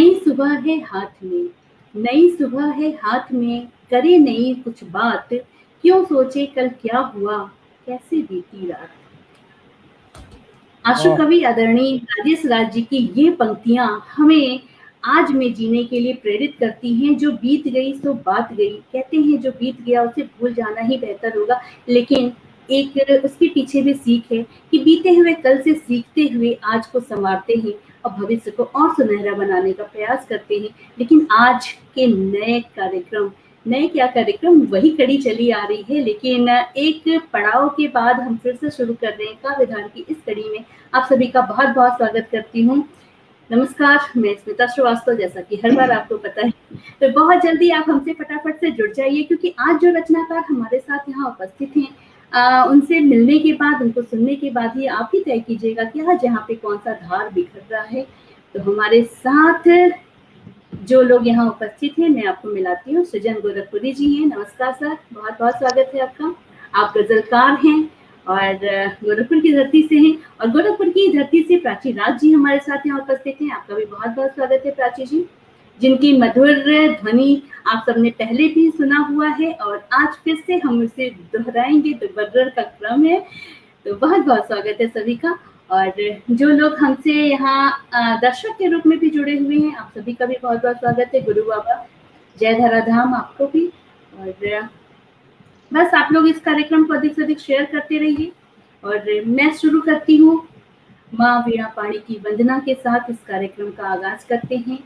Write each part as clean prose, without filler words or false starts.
नई सुबह है हाथ में, नई सुबह है हाथ में, करे नई कुछ बात, क्यों सोचे कल क्या हुआ, कैसे बीती रात। आशु वाह। कवि आदरणीय राजेश राज जी की ये पंक्तियां हमें आज में जीने के लिए प्रेरित करती हैं। जो बीत गई सो बात गई, कहते हैं जो बीत गया उसे भूल जाना ही बेहतर होगा, लेकिन एक उसके पीछे भी सीख है कि बीते हुए कल से सीखते हुए आज को संवारते हैं और भविष्य को और सुनहरा बनाने का प्रयास करते हैं। लेकिन आज के नए क्या कार्यक्रम वही कड़ी चली आ रही है, लेकिन एक पड़ाव के बाद हम फिर से शुरू कर रहे हैं काव्यधान की इस कड़ी में। आप सभी का बहुत बहुत स्वागत करती हूँ। नमस्कार, मैं स्मिता श्रीवास्तव, जैसा कि हर बार आपको पता है। तो बहुत जल्दी आप हमसे फटाफट से जुड़ जाइए, क्योंकि आज जो रचनाकार हमारे साथ यहाँ उपस्थित हैं, उनसे मिलने के बाद, उनको सुनने के बाद ही आप ही तय कीजिएगा कि आज यहाँ पे कौन सा धार बिखर रहा है। तो हमारे साथ जो लोग यहाँ उपस्थित हैं, मैं आपको मिलाती हूँ। सृजन गोरखपुरी जी हैं। नमस्कार सर, बहुत बहुत स्वागत है आपका। आप गजलकार हैं और गोरखपुर की धरती से हैं, और गोरखपुर की धरती से प्राची राज जी हमारे साथ यहाँ उपस्थित हैं। आपका भी बहुत बहुत स्वागत है प्राची जी, जिनकी मधुर ध्वनि आप सबने पहले भी सुना हुआ है और आज फिर से हम उसे दोहराएंगे, दोबारा का क्रम है। तो बहुत बहुत स्वागत है सभी का। और जो लोग हमसे यहाँ दर्शक के रूप में भी जुड़े हुए हैं, आप सभी का भी बहुत बहुत स्वागत है। गुरु बाबा जय धराधाम आपको भी। और बस आप लोग इस कार्यक्रम को अधिक से अधिक शेयर करते रहिए। और मैं शुरू करती हूँ माँ वीणा पाणी की वंदना के साथ। इस कार्यक्रम का आगाज करते हैं।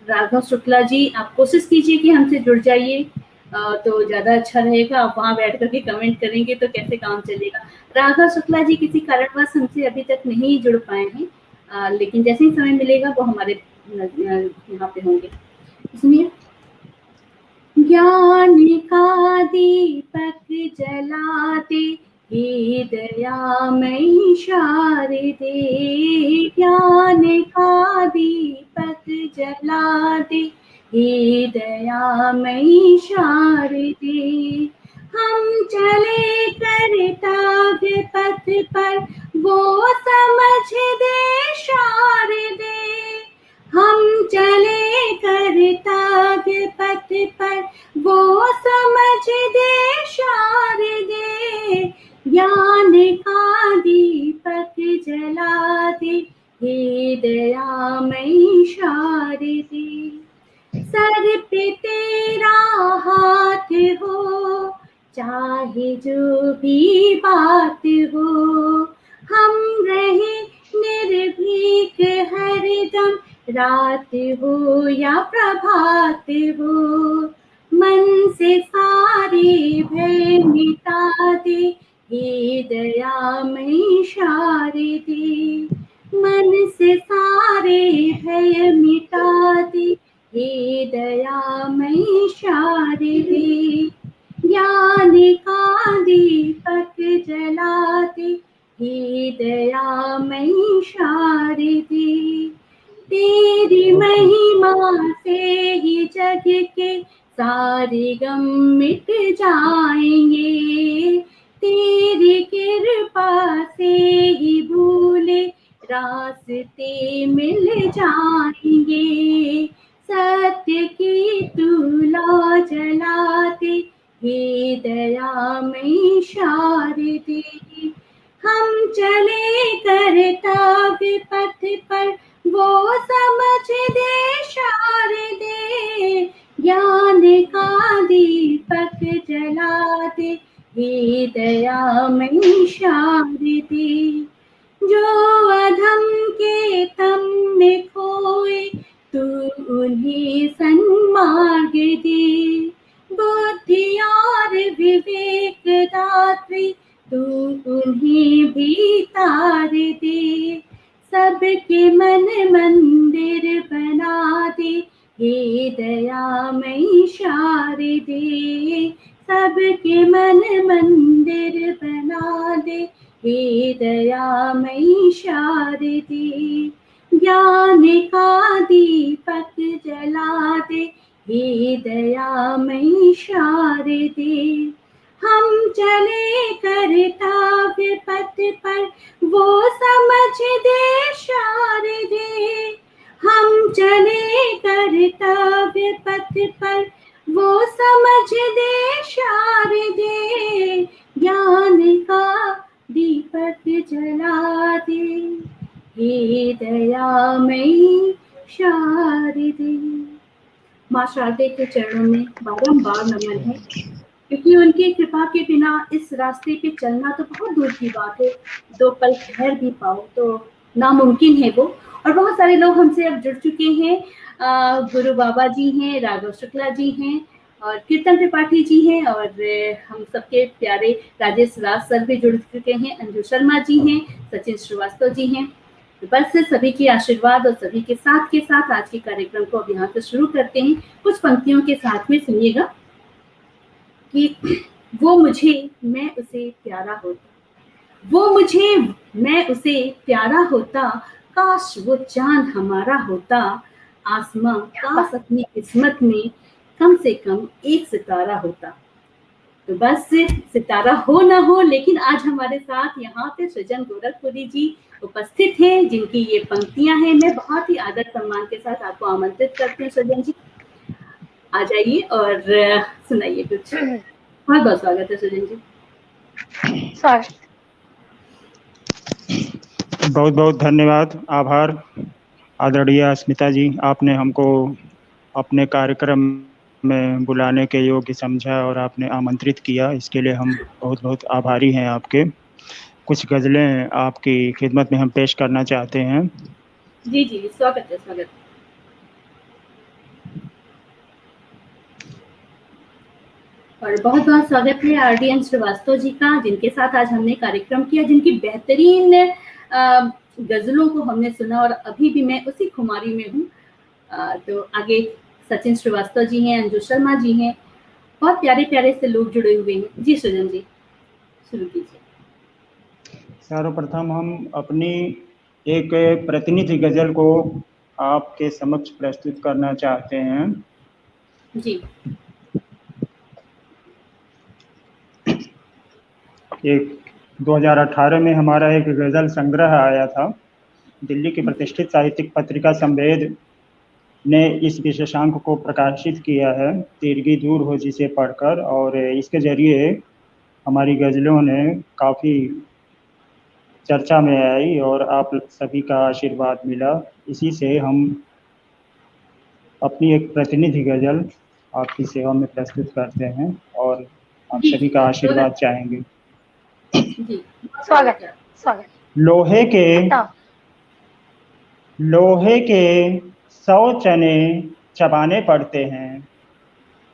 राघव शुक्ला जी, आप कोशिश कीजिए कि हमसे जुड़ जाइए, तो ज्यादा अच्छा रहेगा। आप वहां बैठ करके कमेंट करेंगे तो कैसे काम चलेगा। राघव शुक्ला जी किसी कारणवश हमसे अभी तक नहीं जुड़ पाए हैं, लेकिन जैसे ही समय मिलेगा वो हमारे यहाँ पे होंगे। सुनिए। ज्ञान का दीपक जलाते, हे दयामयी शारदे, ज्ञान का दीपक जलाते, हे दयामयी शारदे। हम चले कर्तव्य पथ पर, वो समझ दे शारदे। हम चले कर्तव्य पथ पर, वो समझ दे शारदे। ज्ञान का दीपक जला दे, हे दयामयी शारदे। सर पे तेरा हाथ हो, चाहे जो भी बात हो, हम रहे निर्भीक हरदम, रात हो या प्रभात हो। मन से सारे भय मिटा दे, हे दयामयी शारदे। मन से सारे भय मिटा दे, हे दयामयी शारदे। ज्ञान का दीपक जला दे, हे दयामयी शारदे। तेरी महिमा से ही जग के सारे गम मिट जाएंगे। तेरी कृपा से ही भूले रास्ते मिल जाएंगे। सत्य की तू लौ जलाते, हे दयामयी शारदे। हम चले कर्तव्य पथ पर, वो समझ दे शारदे। ज्ञान का दीपक जला दे, हे दयामयी शारदे। जो अधम के तम में खोए, तू उन्हें सन्मार्ग दे। बुद्धि और विवेक दात्री, तू उन्हें भी तार दे। सबके मन मंदिर बना दे, हे दयामयी शारदे। सबके मन मंदिर बना दे, हे दयामयी शारदे। ज्ञान का दीपक जला दे, हे दयामयी शारदे। हम चले कर्तव्य पथ पर, वो समझ दे शारदे। हम समझ दे शारदे, ज्ञान का दीपक जला दे, हे दयामयी शारदे। माँ शारदे के चरणों में बारंबार नमन है, क्योंकि उनकी कृपा के बिना इस रास्ते पे चलना तो बहुत दूर की बात है, 2 पल ठहर भी पाओ तो नामुमकिन है वो। और बहुत सारे लोग हमसे अब जुड़ चुके हैं। गुरु बाबा जी हैं, राघव शुक्ला जी हैं और कीर्तन त्रिपाठी जी हैं, और हम सबके प्यारे राजेश राज सर भी जुड़ चुके हैं, अंजू शर्मा जी हैं, सचिन श्रीवास्तव जी हैं। तो बस सभी के आशीर्वाद और सभी के साथ आज के कार्यक्रम को अब यहाँ से शुरू करते हैं। कुछ पंक्तियों के साथ में सुनिएगा कि वो मुझे मैं उसे प्यारा होता, वो मुझे मैं उसे प्यारा होता, काश वो चांद हमारा होता, आसमां काश अपनी किस्मत में कम से कम एक सितारा होता। तो बस सितारा हो ना हो, लेकिन आज हमारे साथ यहाँ पे सृजन गोरखपुरी जी उपस्थित हैं, जिनकी ये पंक्तियां हैं। मैं बहुत ही आदर सम्मान के साथ आपको आमंत्रित करती हूँ सृजन जी, आ जाइए और सुनाइए कुछ। बहुत बहुत स्वागत है सृजन जी। बहुत बहुत धन्यवाद, आभार आदरणीय स्मिता जी, आपने हमको अपने कार्यक्रम में बुलाने के योग्य समझा और आपने आमंत्रित किया, इसके लिए हम बहुत बहुत आभारी हैं आपके। कुछ गज़लें आपकी खिदमत में हम पेश करना चाहते हैं। जी जी, स्वागत है, स्वागत। और बहुत बहुत स्वागत है RDN श्रीवास्तव जी का, जिनके साथ आज हमने कार्यक्रम किया, जिनकी बेहतरीन गजलों को हमने सुना और अभी भी मैं उसी खुमारी में हूँ। तो आगे सचिन श्रीवास्तव जी हैं, अंजू शर्मा जी हैं, बहुत प्यारे प्यारे से लोग जुड़े हुए हैं। जी सृजन जी, शुरू कीजिए। सर्वप्रथम हम अपनी एक प्रतिनिधि गजल को आपके समक्ष प्रस्तुत करना चाहते हैं। जी। एक 2018 में हमारा एक गजल संग्रह आया था। दिल्ली की प्रतिष्ठित साहित्यिक पत्रिका संवेद ने इस विशेषांक को प्रकाशित किया है, तिरगी दूर हो जिसे पढ़कर, और इसके जरिए हमारी गजलों ने काफ़ी चर्चा में आई और आप सभी का आशीर्वाद मिला। इसी से हम अपनी एक प्रतिनिधि गजल आपकी सेवा में प्रस्तुत करते हैं और आप सभी का आशीर्वाद चाहेंगे। स्वागत है, स्वागत। लोहे के 100 चने चबाने पड़ते हैं,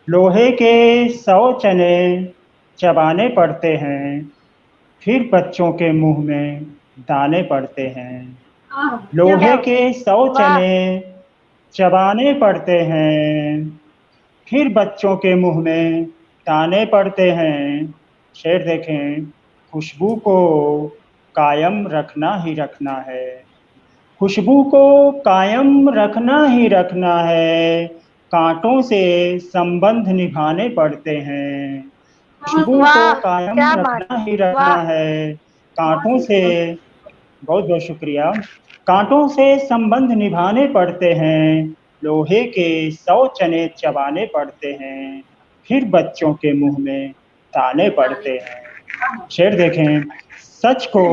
लोहे के 100 चने चबाने पड़ते हैं, फिर बच्चों के मुंह में दाने पड़ते हैं। लोहे के 100 चने चबाने पड़ते हैं, फिर बच्चों के मुंह में दाने पड़ते हैं। शेर देखें, खुशबू को कायम रखना ही रखना है, खुशबू को कायम रखना ही रखना है, कांटों से संबंध निभाने पड़ते हैं। खुशबू को कायम रखना ही रखना है, कांटों से, बहुत बहुत शुक्रिया, कांटों से संबंध निभाने पड़ते हैं। लोहे के 100 चने चबाने पड़ते हैं, फिर बच्चों के मुंह में दाने पड़ते हैं। शेर देखें, सच को,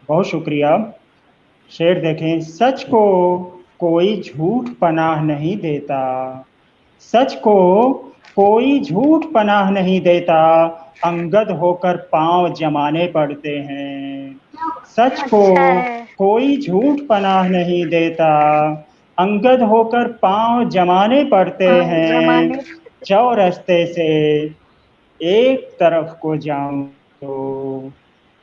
बहुत शुक्रिया, शेर देखें, सच को कोई झूठ पनाह नहीं देता, सच को कोई झूठ पनाह नहीं देता, अंगद होकर पांव जमाने पड़ते हैं। सच को कोई झूठ पनाह नहीं देता, अंगद होकर पांव जमाने पड़ते हैं। चौरस्ते से एक तरफ को जाऊं तो,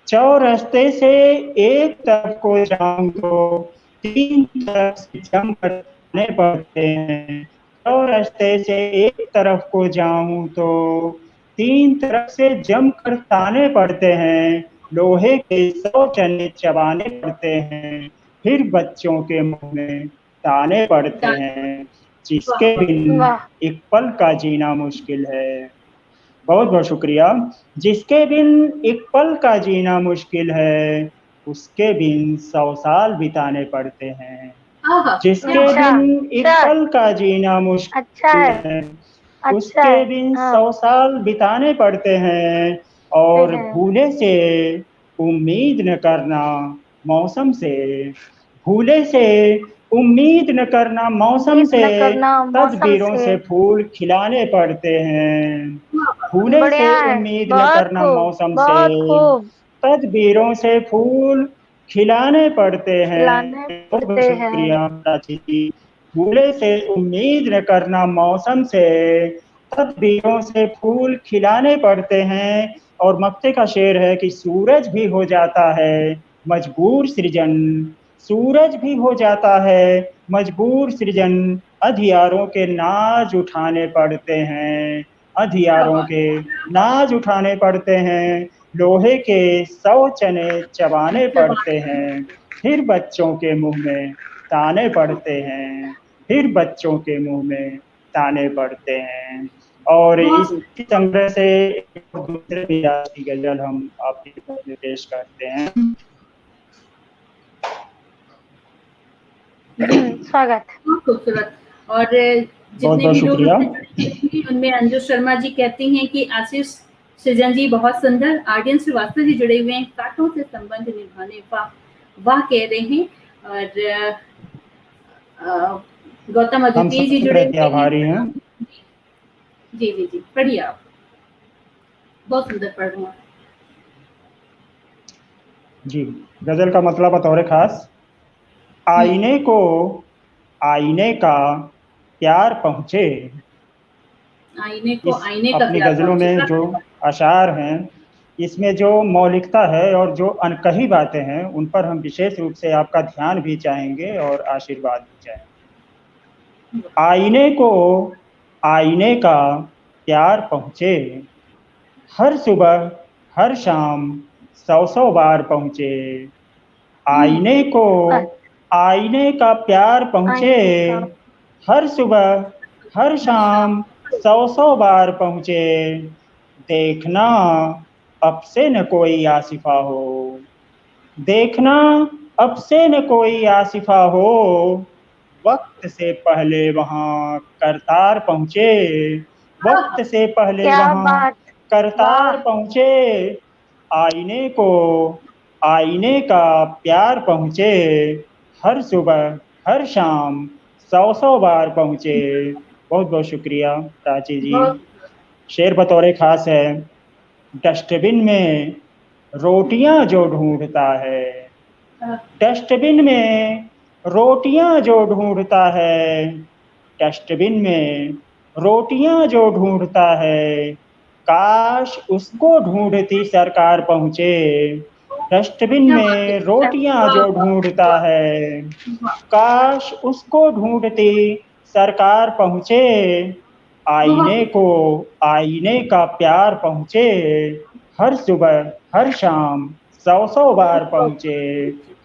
चौरस्ते से एक तरफ को जाऊं तो, 3 तरफ से जम कर ताने पड़ते हैं। चौरस्ते से एक तरफ को जाऊं तो 3 तरफ से जम कर ताने पड़ते हैं। लोहे के 100 चने चबाने पड़ते हैं, फिर बच्चों के मुंह में दाने पड़ते हैं। जिसके बिन एक पल का जीना मुश्किल है, बहुत बहुत शुक्रिया, जिसके बिन एक पल का जीना मुश्किल है, उसके बिन 100 साल बिताने पड़ते हैं। जिसके बिन एक पल का जीना मुश्किल है, अच्छा उसके है, बिन हाँ 100 साल बिताने पड़ते हैं। ते और हैं। भूले से उम्मीद न करना मौसम से, भूले से उम्मीद न करना मौसम उम्मीद से, न करना मौसम तदबीरों से। से फूल खिलाने पड़ते हैं। भूले से बढ़िया है, उम्मीद न बहुत करना खूब, मौसम से, बहुत खूब। तदबीरों से फूल खिलाने पड़ते हैं। खिलाने बहुत बहुत पड़ते हैं। शुक्रिया प्राची जी। भूले से उम्मीद न करना मौसम से, तदबीरों से फूल खिलाने पड़ते हैं। और मक्ते का शेर है कि सूरज भी हो जाता है मजबूर सृजन, सूरज भी हो जाता है मजबूर सृजन, अधियारों के नाज उठाने पड़ते हैं, अधियारों के नाज उठाने पड़ते हैं। लोहे के 100 चने चबाने पड़ते हैं, फिर बच्चों के मुंह में ताने पड़ते हैं, फिर बच्चों के मुंह में ताने पड़ते हैं। और इस संग्रह से एक दूसरे मिजाज की गजल हम आपके सामने पेश करते हैं। स्वागत। बहुत खूबसूरत। और बहुत जितने बहुत भी लोग शुक्रिया। हमसे जुड़े हुए हैं उनमें अंजू शर्मा जी कहती हैं कि आशीष सृजन जी बहुत सुंदर। आर्यन श्रीवास्तव जी जुड़े हुए हैं, कांटों से संबंध निभाने, वाह वाह कह रहे हैं। और गौतम हम अद्वितीय जी सब जुड़े प्रति हुए हैं। आभारी हैं। जी जी जी, पढ़िए आप, बहुत सुंदर पढ़ रहे हैं। जी, गजल का मतलब बतौर खास, आईने को आईने का प्यार पहुंचे। आईने को इस आईने का अपनी प्यार गजलों पहुंचे। में जो अशार हैं, इसमें जो मौलिकता है और जो अनकही बातें हैं, उन पर हम विशेष रूप से आपका ध्यान भी चाहेंगे और आशीर्वाद भी चाहेंगे। आईने को आईने का प्यार पहुंचे, हर सुबह हर शाम 100 बार पहुंचे। आईने को आईने का प्यार पहुंचे, आईने का हर सुबह हर शाम 100 बार पहुंचे। देखना अब से न कोई आसिफा हो, देखना अब से न कोई आसिफा हो, वक्त से पहले वहां करतार पहुंचे, वक्त से पहले क्या वहां बात, करतार वाह। पहुंचे। आईने को आईने का प्यार पहुंचे, हर सुबह हर शाम 100 बार पहुंचे। बहुत बहुत शुक्रिया प्राची जी। बहुत शेर बतौर खास है, डस्टबिन में रोटियां जो ढूंढता है, डस्टबिन में रोटियां जो ढूंढता है, डस्टबिन में रोटियां जो ढूंढता है, काश उसको ढूंढती सरकार पहुंचे। डस्टबिन क्या बात में है, रोटियां वाह जो वाह ढूंढता वाह है, वाह, काश उसको ढूंढती सरकार पहुंचे। बहुत आईने को आईने का प्यार पहुंचे, हर सुबह हर शाम 100 बार पहुंचे,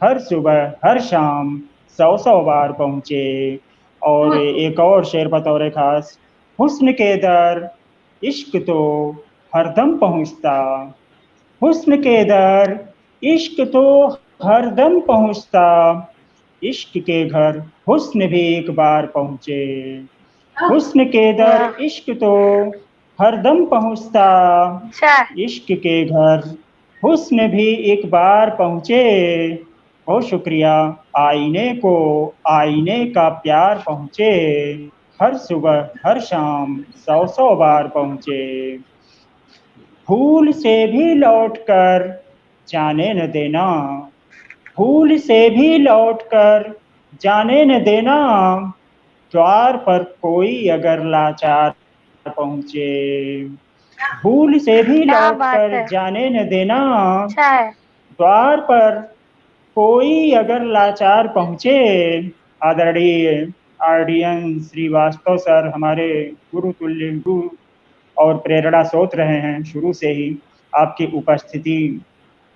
हर सुबह हर शाम 100 बार पहुंचे। और बहुत एक और शेर बतौर खास, हुस्न के दर इश्क तो हरदम पहुंचता, हुस्न के दर इश्क तो हरदम पहुंचता, इश्क के घर हुस्न भी एक बार पहुंचे। हुस्न के दर वाह, इश्क तो हरदम पहुंचता, अच्छा है। इश्क के घर हुस्न भी एक बार पहुंचे। बहुत शुक्रिया। आईने को आईने का प्यार पहुंचे, हर सुबह हर शाम 100 बार पहुंचे। भूल से भी लौट कर जाने न देना, भूल से भी लौट कर जाने न देना, द्वार पर कोई अगर लाचार पहुंचे। भूल से भी क्या लौट बात कर है, जाने न देना, अच्छा है। द्वार पर कोई अगर लाचार पहुंचे। आदरणीय आरडीएन श्रीवास्तव सर हमारे गुरु तुल्य गुरु और प्रेरणा स्रोत रहे हैं शुरू से ही। आपकी उपस्थिति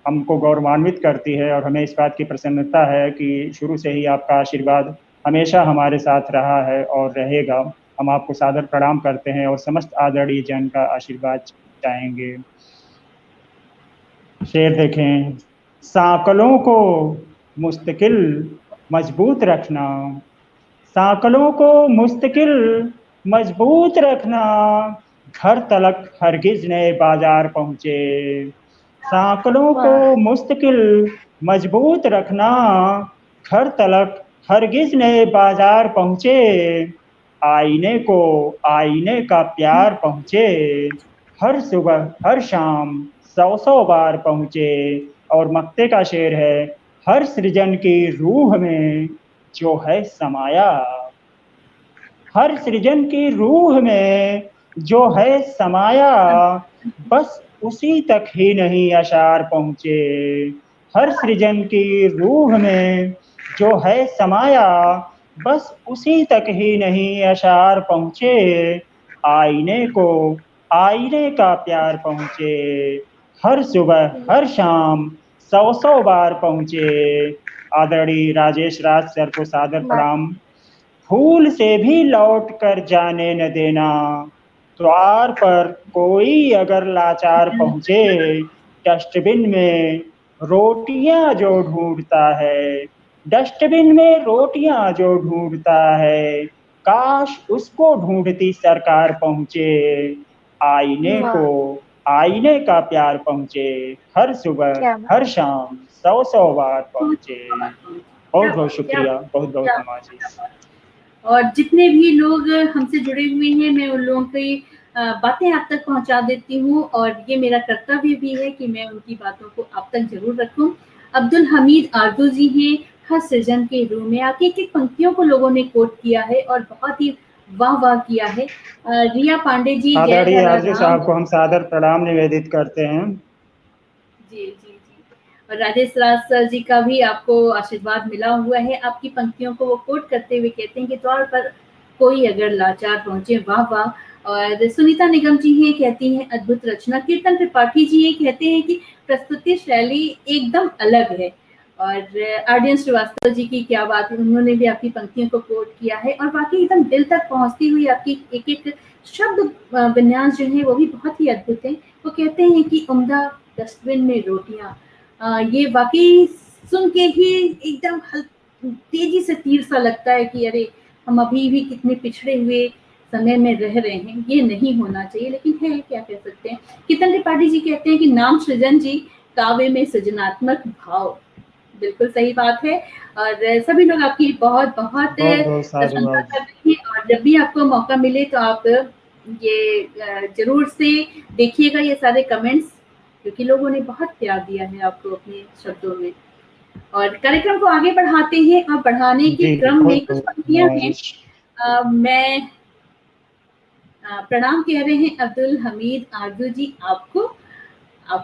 हमको गौरवान्वित करती है और हमें इस बात की प्रसन्नता है कि शुरू से ही आपका आशीर्वाद हमेशा हमारे साथ रहा है और रहेगा। हम आपको सादर प्रणाम करते हैं और समस्त आदरणीय जन का आशीर्वाद चाहेंगे। शेर देखें, सांकलों को मुस्तकिल मजबूत रखना, सांकलों को मुस्तकिल मजबूत रखना घर तलक हरगिज नए बाजार पहुँचे। सांकलों को मुस्तकिल मजबूत रखना घर तलक हरगिज नए बाजार पहुँचे। आईने को आईने का प्यार पहुँचे। हर सुबह हर शाम 100 बार पहुँचे। और मक्ते का शेर है, हर सृजन की रूह में जो है समाया। हर सृजन की रूह में जो है समाया, बस उसी तक ही नहीं अशार पहुँचे। हर सृजन की रूह में जो है समाया, बस उसी तक ही नहीं अशार पहुँचे। आईने को आईने का प्यार पहुँचे। हर सुबह हर शाम 100 बार पहुँचे। आदरणीय राजेश राज सर को सादर प्रणाम। फूल से भी लौट कर जाने न देना, द्वार पर कोई अगर लाचार पहुँचे। डस्टबिन में रोटियां जो ढूंढता है, डस्टबिन में रोटियां जो ढूंढता है, काश उसको ढूंढती सरकार पहुँचे। आईने को आईने का प्यार पहुँचे। हर सुबह हर शाम 100 बार पहुँचे। बहुत बहुत शुक्रिया, बहुत बहुत नमाज़। और जितने भी लोग हमसे जुड़े हुए हैं, मैं उन लोगों की बातें आप तक पहुंचा देती हूँ, और ये मेरा कर्तव्य भी है कि मैं उनकी बातों को आप तक जरूर रखूं। अब्दुल हमीद आरजू जी हैं, हर सृजन के रूह में। आपकी एक पंक्तियों को लोगों ने कोट किया है और बहुत ही वाह वाह किया है। रिया पांडे जी, आदरणीय आरजू साहब को हम सादर प्रणाम निवेदित करते हैं। जी जी जी। और राजेश राज सर जी का भी आपको आशीर्वाद मिला हुआ है। आपकी पंक्तियों को वो कोट करते हुए कहते हैं कि द्वार पर कोई अगर लाचार पहुंचे, वाह वाह। और सुनीता निगम जी हैं, कहती हैं अद्भुत रचना। कीर्तन त्रिपाठी जी ये कहते हैं कि प्रस्तुति शैली एकदम अलग है। और आर्यन श्रीवास्तव जी की क्या बात है, उन्होंने भी आपकी पंक्तियों को कोट किया है और वाकई एकदम दिल तक पहुंचती हुई आपकी एक एक शब्द विन्यास जो है वो भी बहुत ही अद्भुत है। वो कहते हैं कि उम्दा डस्टबिन में रोटियां, ये वाकई सुन के ही एकदम तेजी से तीर सा लगता है कि अरे हम अभी भी कितने पिछड़े हुए समय में रह रहे हैं, ये नहीं होना चाहिए, लेकिन है क्या कह सकते हैं। कीर्तन त्रिपाठी जी कहते हैं कि नाम सृजन जी, काव्य में सृजनात्मक भाव। बिल्कुल सही बात है। और सभी लोग आपकी बहुत बहुत प्रशंसा कर रहे हैं, और जब भी आपको मौका मिले तो आप ये जरूर से देखिएगा ये सारे कमेंट्स, क्योंकि लोगों ने बहुत प्यार दिया है आपको अपने शब्दों में। और कार्यक्रम को आगे बढ़ाते हैं, और बढ़ाने के क्रम में कुछ पंक्तियां हैं। मैं प्रणाम कह रहे हैं अब्दुल हमीद आरजू जी, आपको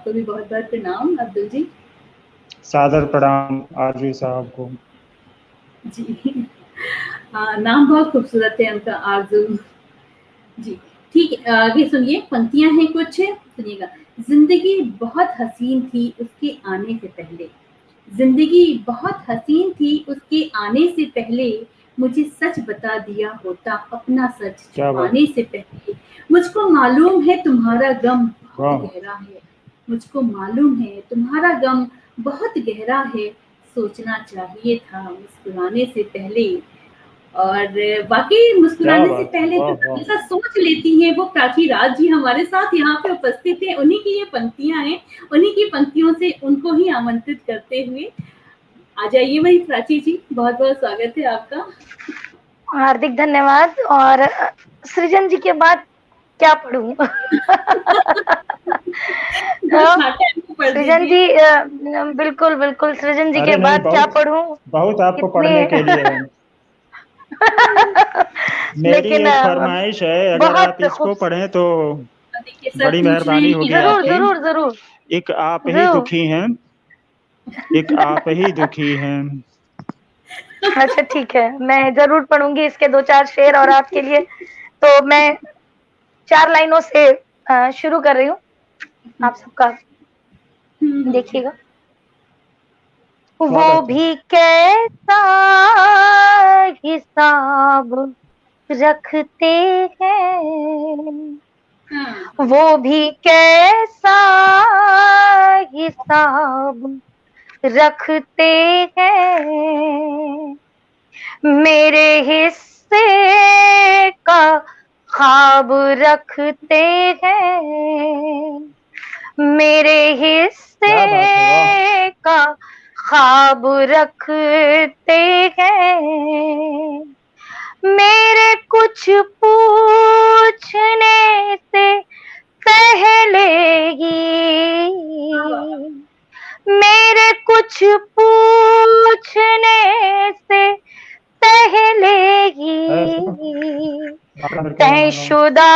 भी बहुत बहुत प्रणाम अब्दुल जी। सादर प्रणाम आरजू साहब को जी। नाम बहुत खूबसूरत है उनका, आरजू जी। ठीक है, आगे सुनिए, पंक्तियां हैं कुछ, सुनिएगा। जिंदगी बहुत हसीन थी उसके आने से पहले, जिंदगी बहुत हसीन थी उसके आने से पहले, मुझे सच बता दिया होता अपना सच छुपाने से पहले। मुझको मालूम है तुम्हारा गम बहुत गहरा है, मुझको मालूम है तुम्हारा गम बहुत गहरा है, सोचना चाहिए था मुस्कुराने से पहले। और वाकई मुस्कुराने से पहले जो ऐसा सोच लेती हैं वो प्राची राज जी हमारे साथ यहाँ पे उपस्थित हैं। उन्हीं की ये पंक्तियां हैं, उन्हीं की पंक्तियों से उनको ही आमंत्रित करते हुए आ जाइए वही प्राची जी, बहुत बहुत स्वागत है आपका। हार्दिक धन्यवाद। और सृजन जी के बाद क्या पढ़ूं? सृजन जी, बिल्कुल बिल्कुल, सृजन जी के बाद क्या पढ़ूं? बहुत आपको पढ़ने के लिए है। मेरी एक फरमाइश है, अगर आप इसको पढ़ें तो बड़ी मेहरबानी होगी जरूर आपकी। जरूर जरूर। एक आप ही दुखी हैं, एक आप ही दुखी हैं। अच्छा ठीक है, मैं जरूर पढ़ूंगी इसके 2-4 शेर और आपके लिए। तो मैं 4 लाइनों से शुरू कर रही हूँ, आप सबका देखिएगा। वो भी कैसा हिसाब रखते हैं, वो भी कैसा हिसाब रखते हैं, मेरे हिस्से का ख्वाब रखते हैं, मेरे हिस्से क्या बात है, वाह। का ख्वाब रखते हैं, मेरे कुछ पूछने से पहले ही, मेरे कुछ पूछने से पहले ही तयशुदा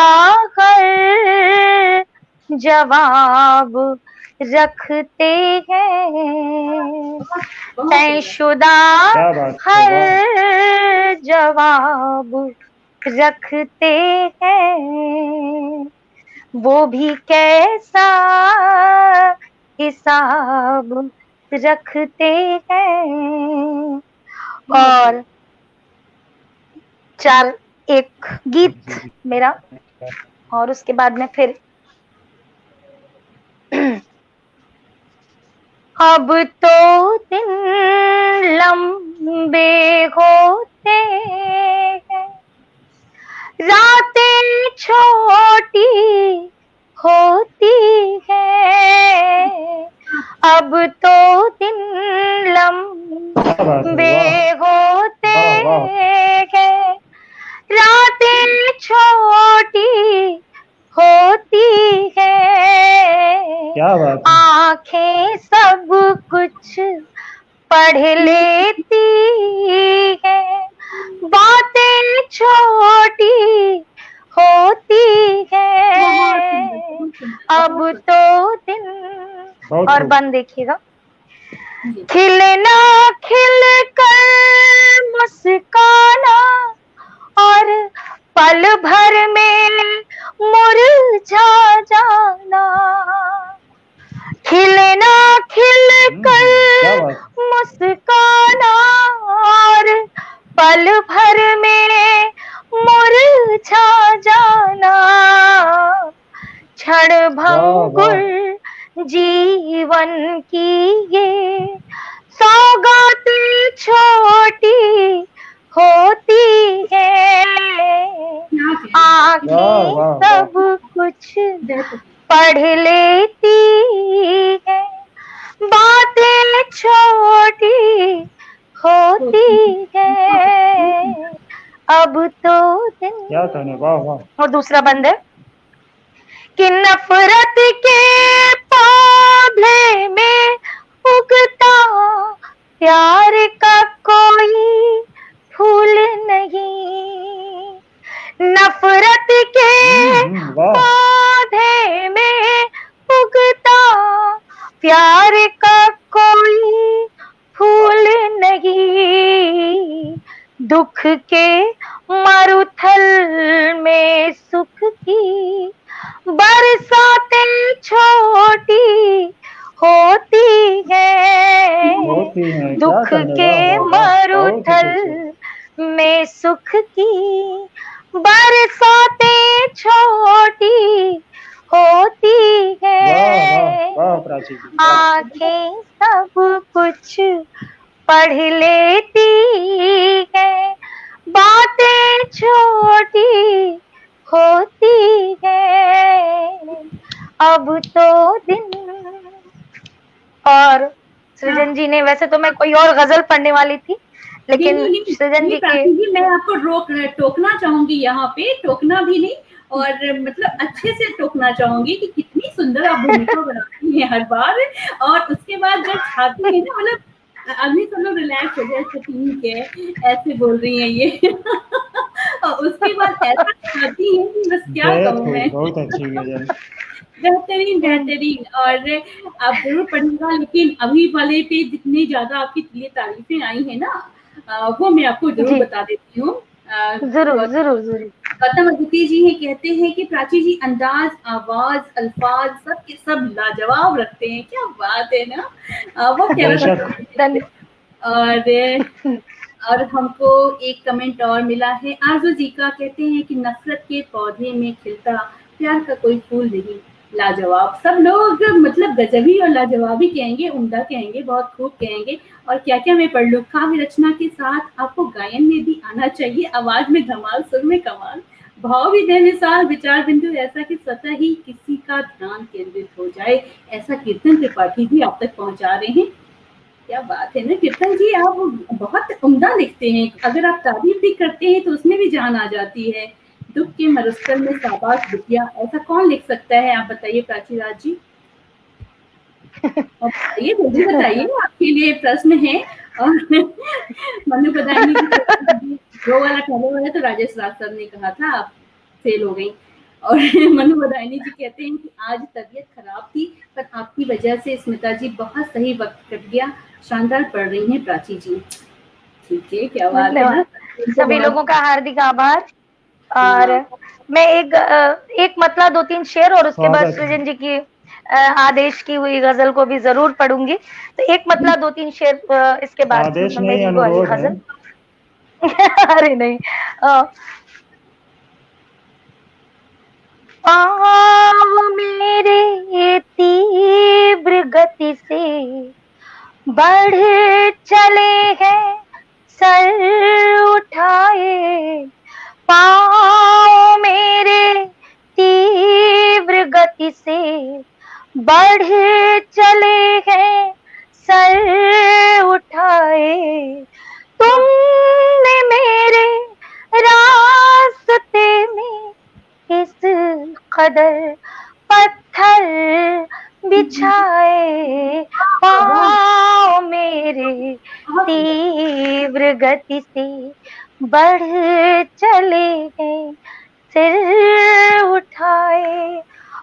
हर जवाब रखते हैं, तयशुदा क्या बात है, हर वाह। जवाब रखते हैं, वो भी कैसा हिसाब रखते हैं। और चार एक गीत मेरा, और उसके बाद में फिर अब तो दिन लंबे होते हैं, रातें छोटी होती है, अब तो दिन लंबे होते हैं, रातें छोटी होती है, क्या बात है, आंखें सब कुछ पढ़ लेती है, बातें छोटी होती है, अब तो दिन। और बंद देखिएगा, खिलना खिल कर मुस्काना और पल भर में मुरझा जाना, खिलना खिल कर मुस्काना और पल भर में मुरझा जाना, क्षण भंगुर जीवन की ये सौगात छोटी होती है, आँखें सब कुछ पढ़ लेती है, बातें छोटी होती है, अब तो दिन। क्या कहने, वाह वाह। और दूसरा बंद है कि नफरत के पौधे में उगता प्यार का कोई फूल नहीं, नफरत के पौधे में उगता प्यार का कोई फूल नहीं, दुख के मरुथल में सुख की बरसातें छोटी होती है, दुख के मरुथल में सुख की बरसातें छोटी होती है, आंखें सब कुछ पढ़ लेती है, बातें छोटी होती है, अब तो दिन। और सृजन जी ने, वैसे तो मैं कोई और गजल पढ़ने वाली थी, लेकिन सृजन जी के, मैं आपको टोकना चाहूंगी, यहाँ पे टोकना भी नहीं और मतलब अच्छे से टोकना चाहूंगी कि कितनी सुंदर आप भूमिका बनाती हैं हर बार, और उसके बाद जब छाती है ना, मतलब अभी सब लोग रिलैक्स हो जाए, ठीक है ऐसे बोल रही हैं ये और उसके बाद ऐसा छाती है कि बस क्या कहूँ मैं। बहुत अच्छी गजल, बेहतरीन बेहतरीन। और आप जरूर पढ़िएगा, लेकिन अभी वाले पे जितनी ज्यादा आपकी लिए तारीफें आई है ना, वो मैं आपको जरूर बता देती हूँ। जरूर जरूर जरूर। गौतम अदिति जी है, कहते हैं कि प्राची जी अंदाज, आवाज, अल्फाज सब के सब लाजवाब रखते हैं। क्या बात है ना, वो क्या। और हमको एक कमेंट और मिला है आरजू जी का, कहते हैं कि नफरत के पौधे में खिलता प्यार का कोई फूल नहीं, लाजवाब। सब लोग मतलब गजबी और लाजवाबी कहेंगे, उम्दा कहेंगे, बहुत खूब कहेंगे। और क्या क्या मैं पढ़ लूँ, काव्य रचना के साथ आपको गायन में भी आना चाहिए, आवाज में धमाल, सुर में कमाल। भाव भी बेमिसाल, विचार बिंदु ऐसा कि स्वतः ही किसी का ध्यान केंद्रित हो जाए, ऐसा कीर्तन त्रिपाठी जी आप तक पहुंचा रहे हैं। क्या बात है ना कीर्तन जी, आप बहुत उम्दा लिखते हैं। अगर आप तारीफ भी करते हैं तो उसमें भी जान आ जाती है। दुख के मरुस्थल में शाबाश बिटिया, ऐसा कौन लिख सकता है? आप बताइए प्राची राज जी। और बताइए, जल्दी बताइए, आपके लिए प्रश्न है। और मनु बदायनी जी, वो वाला पहले वाला तो राजेश राज सर ने कहा था, आप फेल हो गई। और मनु बदायनी जी कहते हैं कि आज तबीयत खराब थी, पर आपकी वजह से स्मिता जी बहुत सही वक्त कट गया। शानदार पढ़ रही हैं प्राची जी। ठीक है, क्या बात है ना। सभी लोगों का हार्दिक आभार। और मैं एक मतला 2-3 शेर और उसके बाद सृजन जी की आदेश की हुई गजल को भी जरूर पढ़ूंगी। तो एक मतला 2-3 शेर इसके बाद आदेश मेरी नहीं, वो वाली अनुरोध है। गजल। अरे नहीं, पाँव मेरे तीव्र गति से बढ़ चले हैं सर उठाए, पाँव मेरे तीव्र गति से बढ़ चले हैं सर उठाए, तुमने मेरे रास्ते में इस कदर पत्थर बिछाए, पाँव मेरे तीव्र गति से बढ़ चले हैं सिर उठाए।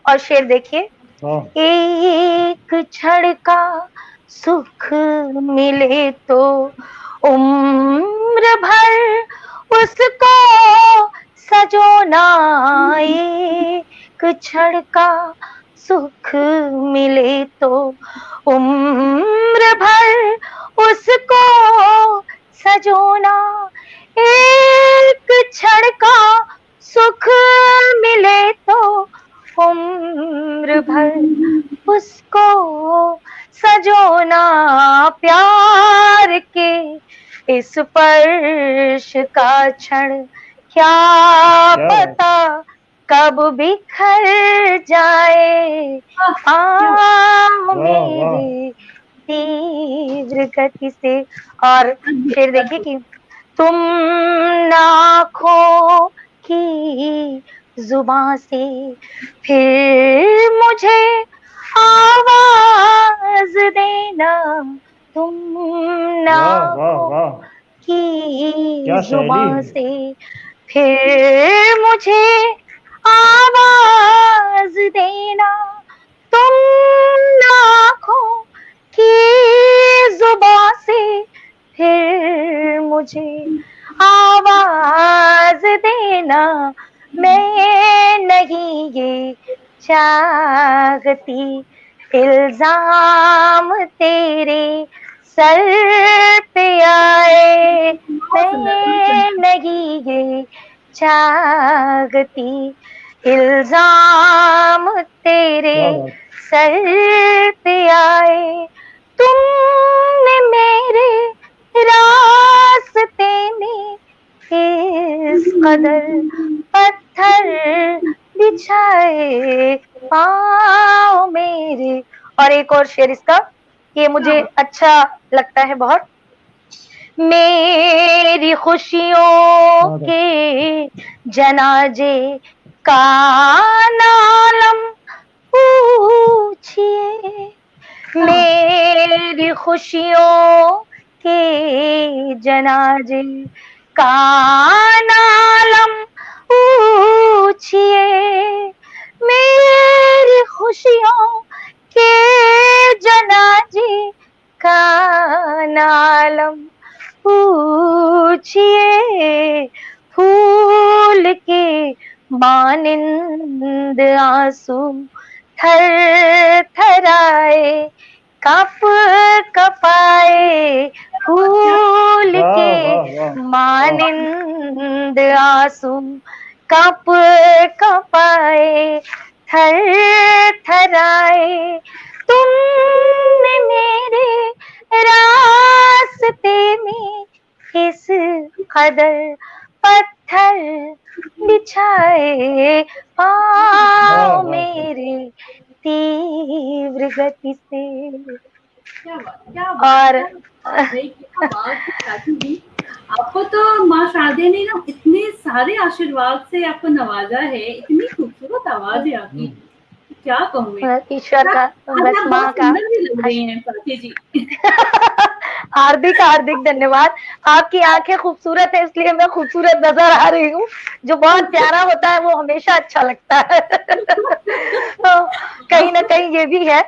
और शेर देखिए, एक क्षण का सुख मिले तो उम्र भर उसको सजोना, एक क्षण का सुख मिले तो उम्र भर उसको सजोना, एक क्षण का सुख मिले तो उम्र भर उसको सजोना, प्यार के इस स्पर्श का क्षण क्या पता कब बिखर जाए, पाँव मेरे तीव्र गति से। और फिर देखिए कि तुम नाखों की जुबां से फिर मुझे आवाज देना, तुम नाखों की जुबां से फिर मुझे आवाज देना, तुम नाखों की जुबां से फिर मुझे आवाज देना, मैं नहीं ये चाहती इल्जाम तेरे सर पे आए, मैं नहीं ये चाहती इल्जाम तेरे सर पे आए, तुमने मेरे रास्ते में इस कदर पत्थर बिछाए, पाँव मेरे। और एक और शेर इसका, ये मुझे अच्छा लगता है बहुत। मेरी खुशियों के जनाजे का नालम पूछिए, मेरी खुशियों के जनाजे का नालम पूछिए, मेरी खुशियों के जनाजे का नालम पूछिए, फूल के मानिंद आंसू थर थराए, कप कपाए, फूल के मानिंद आंसू कप कपाए, थर थराए, तुमने मेरे रास्ते में इस कदर पत्थर पत्थर बिछाए पाँव मेरे तीव्र गति से। क्या बात और है, क्या बात है चाची जी। आपको तो माँ शारदे ने ना इतने सारे आशीर्वाद से आपको नवाजा है, इतनी खूबसूरत आवाज है आपकी, क्या कहूँ मैं। ईश्वर का, आज बस आप माँ बहुत का सुंदर भी लग रही हैं चाची जी। हार्दिक हार्दिक धन्यवाद। आपकी आंखें खूबसूरत है इसलिए मैं खूबसूरत नजर आ रही हूँ। जो बहुत प्यारा होता है वो हमेशा अच्छा लगता है। तो कहीं ना कहीं ये भी है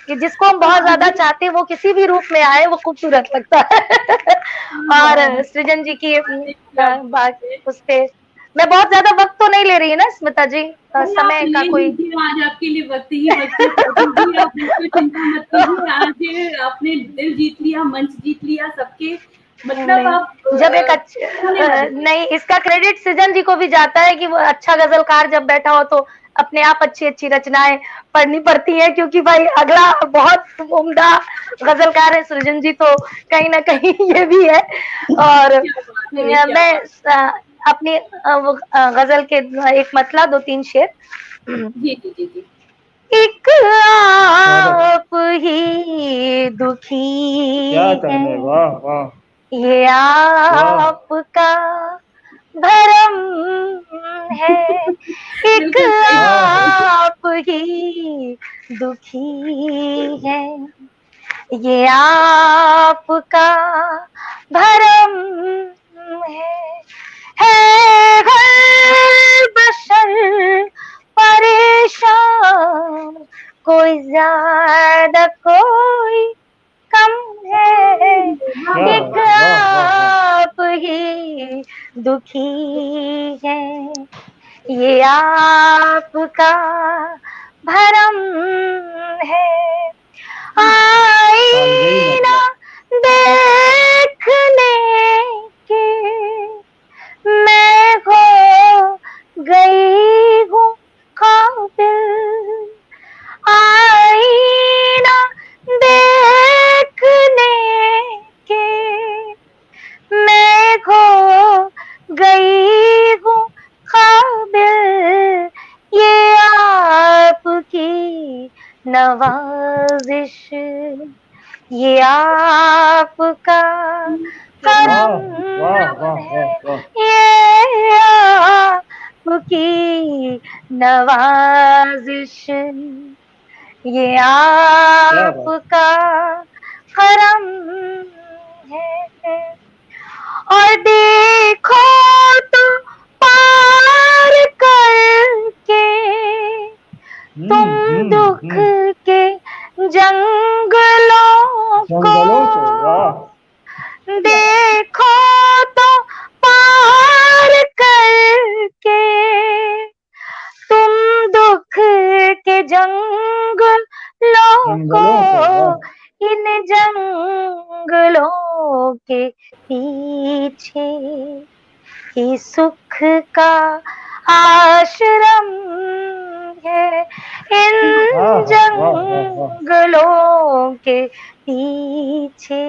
कि जिसको हम बहुत ज्यादा चाहते हैं वो किसी भी रूप में आए वो खूबसूरत लगता है। और सृजन जी की बात उस पे मैं बहुत ज्यादा वक्त तो नहीं ले रही है ना स्मिता जी, अरे आप समय का ले कोई लीजिए, आज आपके लिए वक्त ही वक्त है चाची जी, आप बिल्कुल चिंता मत कीजिए। आज आपने दिल जीत लिया, मंच जीत लिया सबके, मतलब नहीं, आप जब एक होने वाली हैं। नहीं, इसका क्रेडिट सृजन जी को भी जाता है कि वो अच्छा गजलकार जब बैठा हो तो अपने आप अच्छी अच्छी रचनाएं पढ़नी पड़ती हैं, क्योंकि भाई अगला बहुत उम्दा गजलकार है सृजन जी, तो कहीं ना कहीं ये भी है। और क्या बात है, क्या मैं बात अपनी गजल के एक मतला 2-3 शेर। जी जी जी जी। एक आप ही दुखी क्या है, कहने, वाह वाह ये वाह। आपका भरम है। एक बिल्कुल सही बात है। आप ही दुखी है, ये आपका भरम है हर बशर परेशान, कोई ज्यादा कोई कम है। वाह क्या वाह एक बात है, वाह। वाह वाह वाह। आप ही दुखी है, ये आपका भरम है। अलगई आईना मतलब। देखने के मैं हो गई हूँ काबिल, आईना देखने के मैं हो गई हूँ काबिल, ये आपकी नवाजिश, ये आपका वाह करम वाह वाह वाह है, वाह। ये आपकी नवाजिश, ये क्या बात। आपका करम है। और देखो तो पार करके तुम दुख हम्म। के जंगलों को, जंगलों को, वाह। क्या बात। देखो तो पार करके तुम दुख के जंगलों को, जंगलों को, वाह। इन जंगलों के पीछे ही सुख का आश्रम है, इन वाह वाह वाह वाह। जंगलों के पीछे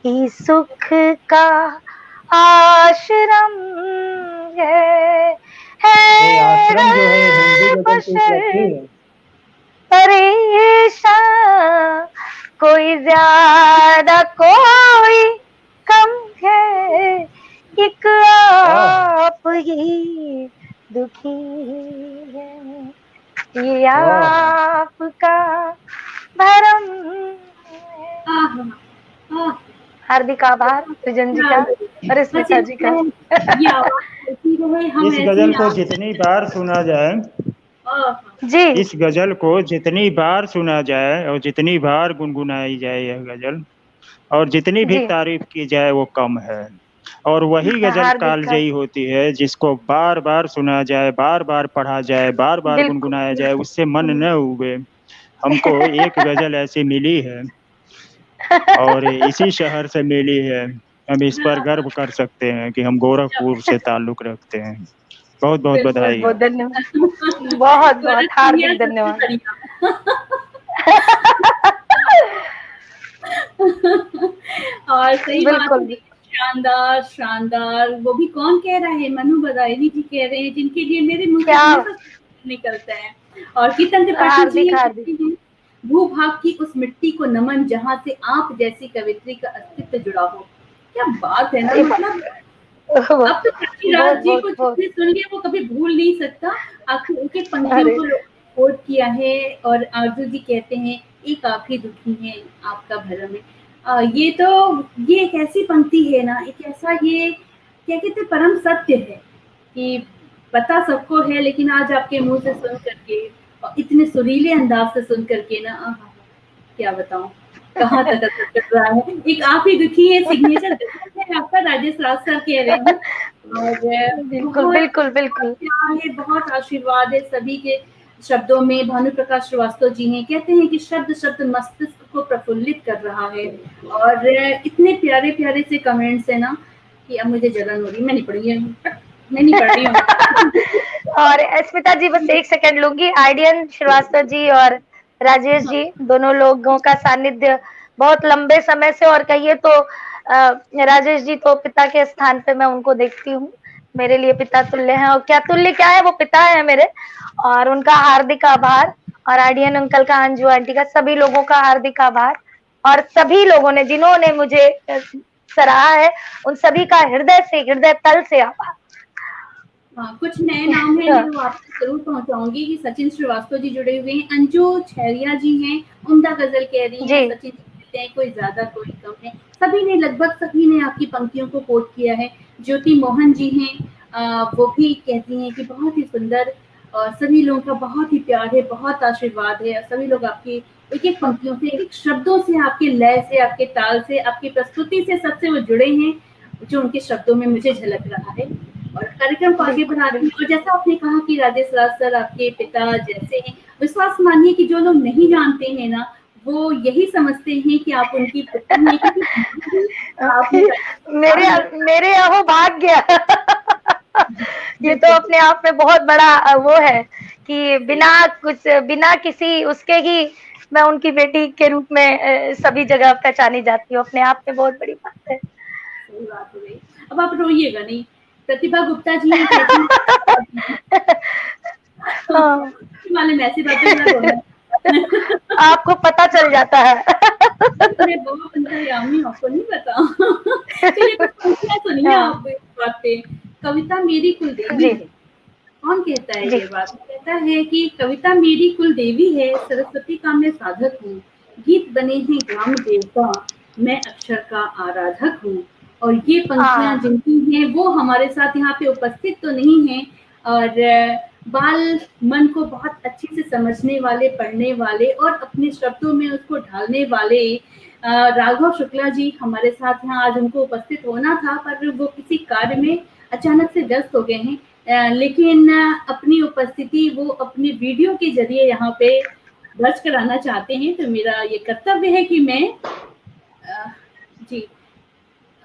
ही सुख का आश्रम है। ये आश्रम जो है हिंदी हर गजल की उपलब्धि बशर है। परेशान, कोई ज्यादा कोई कम है, एक वाह आप ही दुखी है, ये वाह वाह। आपका भरम है। आह आह। हार्दिक आभार सृजन जी का और बस स्मिता जी का। ये आवाज चलती रहे, हम इस ऐसे गजल ही को आप। जितनी बार सुना जाए, आह, जी इस गजल को जितनी बार सुना जाए और जितनी बार गुनगुनाई जाए यह गजल, और जितनी भी जी, तारीफ की जाए वो कम है। और वही गजल हार्दिक का कालजयी होती है जिसको बार बार सुना जाए, बार बार पढ़ा जाए, बार बार बिल्कुल गुनगुनाया जाए, बिल्कुल। उससे मन न उबे। हमको एक गजल ऐसी मिली है और इसी शहर से मिली है। हम इस पर गर्व कर सकते हैं कि हम गोरखपुर से ताल्लुक रखते हैं। बहुत बहुत बिल्कुल बहुत बधाई बहुत आपको। धन्यवाद, बहुत बहुत गोरखपुरिया हार्दिक सबसे धन्यवाद। बढ़िया। और सही बात बिल्कुल है, शानदार, शानदार। वो भी कौन कह रहा है? मनु बदायूं जी कह रहे हैं, जिनके लिए मेरे मुँह से क्या हमेशा निकलता है। और कीर्तन त्रिपाठी जी हार्दिक ये हार्दिक कहते हैं, भू-भाग की उस मिट्टी को नमन जहाँ से आप जैसी कवियत्री का अस्तित्व जुड़ा हो। क्या बात है ना, अरे मतलब बहुत अब तो बहुत काशीराज जी को बहुत बहुत जिसने सुन लिया वो कभी भूल नहीं सकता। आपकी एक-एक पंक्तियों अरे को कोट किया है। और आरज़ू जी कहते हैं, एक आप ही दुखी हैं, आपका भरम है। ये एक ऐसी पंक्ति है ना, एक ऐसा ये क्या कहते हैं परम सत्य है कि पता सबको है, लेकिन आज आपके मुँह से सुन करके और इतने सुरीले अंदाज से सुन करके ना, आहा! क्या बताऊँ, कहाँ तक असर कर रहा है। एक आप ही दुखी है सिग्नेचर गज़ल है आपका, राजेश राज सर कह रहे हैं। और बिल्कुल बहुत बिल्कुल बिल्कुल प्यार है, बहुत आशीर्वाद है सभी के शब्दों में। भानु प्रकाश श्रीवास्तव जी हैं, कहते हैं कि शब्द शब्द मस्तिष्क को प्रफुल्लित कर रहा है। और इतने प्यारे-प्यारे से कमेंट्स हैं ना कि अब मुझे जलन हो रही है, मैं नहीं पढ़ूँगी, मैं नहीं पढ़ रही हूँ। और स्मिता जी बस एक सेकंड लूंगी। आइडियन श्रीवास्तव जी और राजेश जी दोनों लोगों का सानिध्य बहुत लंबे समय से, और कहिए तो राजेश जी तो पिता के स्थान पे मैं उनको देखती हूँ, मेरे लिए पिता तुल्य हैं। और क्या तुल्य क्या है, वो पिता है मेरे। और उनका हार्दिक आभार। और आइडियन अंकल का, अंजू आंटी का, सभी लोगों का हार्दिक आभार। और सभी लोगों ने जिन्होंने मुझे सराहा है, उन सभी का हृदय से, हृदय तल से आभार। हाँ, कुछ नए नाम हैं मैं वो आपको ज़रूर पहुँचाऊँगी कि सचिन श्रीवास्तव जी जुड़े हुए हैं, अंजू छैरिया जी हैं, उम्दा गज़ल कह रही हैं, जी सचिन जी कहते हैं कोई ज़्यादा कोई कम है। सभी ने लगभग सभी ने आपकी पंक्तियों को कोट किया है। ज्योति मोहन जी हैं, वो भी कहती हैं कि बहुत ही सुंदर। सभी लोगों का बहुत ही प्यार है, बहुत आशीर्वाद है। सभी लोग आपकी एक-एक पंक्तियों से, एक-एक शब्दों से, आपके लय से, आपके ताल से, आपकी प्रस्तुति से सबसे वो जुड़े हैं, जो उनके शब्दों में मुझे झलक रहा है। और कार्यक्रम को आगे बिल्कुल बढ़ाती हूँ। बिल्कुल और जैसा आपने कहा कि राजेश राज सर आपके पिता जैसे हैं, विश्वास मानिए कि जो लोग नहीं जानते हैं ना, वो यही समझते हैं कि आप उनकी पुत्री हैं, क्योंकि आपने मेरे मेरे अहो भाग्य ये तो अपने आप में बहुत बड़ा वो है कि बिना किसी उसके ही मैं उनकी बेटी के रूप में सभी जगह पहचानी जाती हूँ। अपने आप में बहुत बड़ी बात है। सही बात हो गई। अब आप रोइएगा नहीं। प्रतिभा गुप्ता जी हैं, कहती हैं हाँ। वाले में ऐसी बातों में ना रोना। आपको पता चल जाता है। मैं बहुत अंतर्यामी हूँ, आपको नहीं पता। चलिए कुछ पंक्तियाँ सुनिए हाँ, आप इस बात पे। कविता मेरी कुलदेवी जी है। कौन कहता है जी ये बात? कहता है कि कविता मेरी कुलदेवी है, सरस्वती का मैं साधक हूँ। गीत बने हैं ग्राम देवता, मैं अक्षर का आराधक हूँ। और ये पंक्तियाँ हाँ जिनकी हैं वो हमारे साथ यहाँ पे उपस्थित तो नहीं हैं। और बाल मन को बहुत अच्छे से समझने वाले, पढ़ने वाले और अपने शब्दों में उसको ढालने वाले राघव शुक्ला जी हमारे साथ यहाँ आज उनको उपस्थित होना था, पर वो किसी कार्य में अचानक से व्यस्त हो गए हैं। लेकिन अपनी उपस्थिति वो अपने वीडियो के ज़रिए यहाँ पे दर्ज कराना चाहते हैं, तो मेरा ये कर्तव्य है कि जी,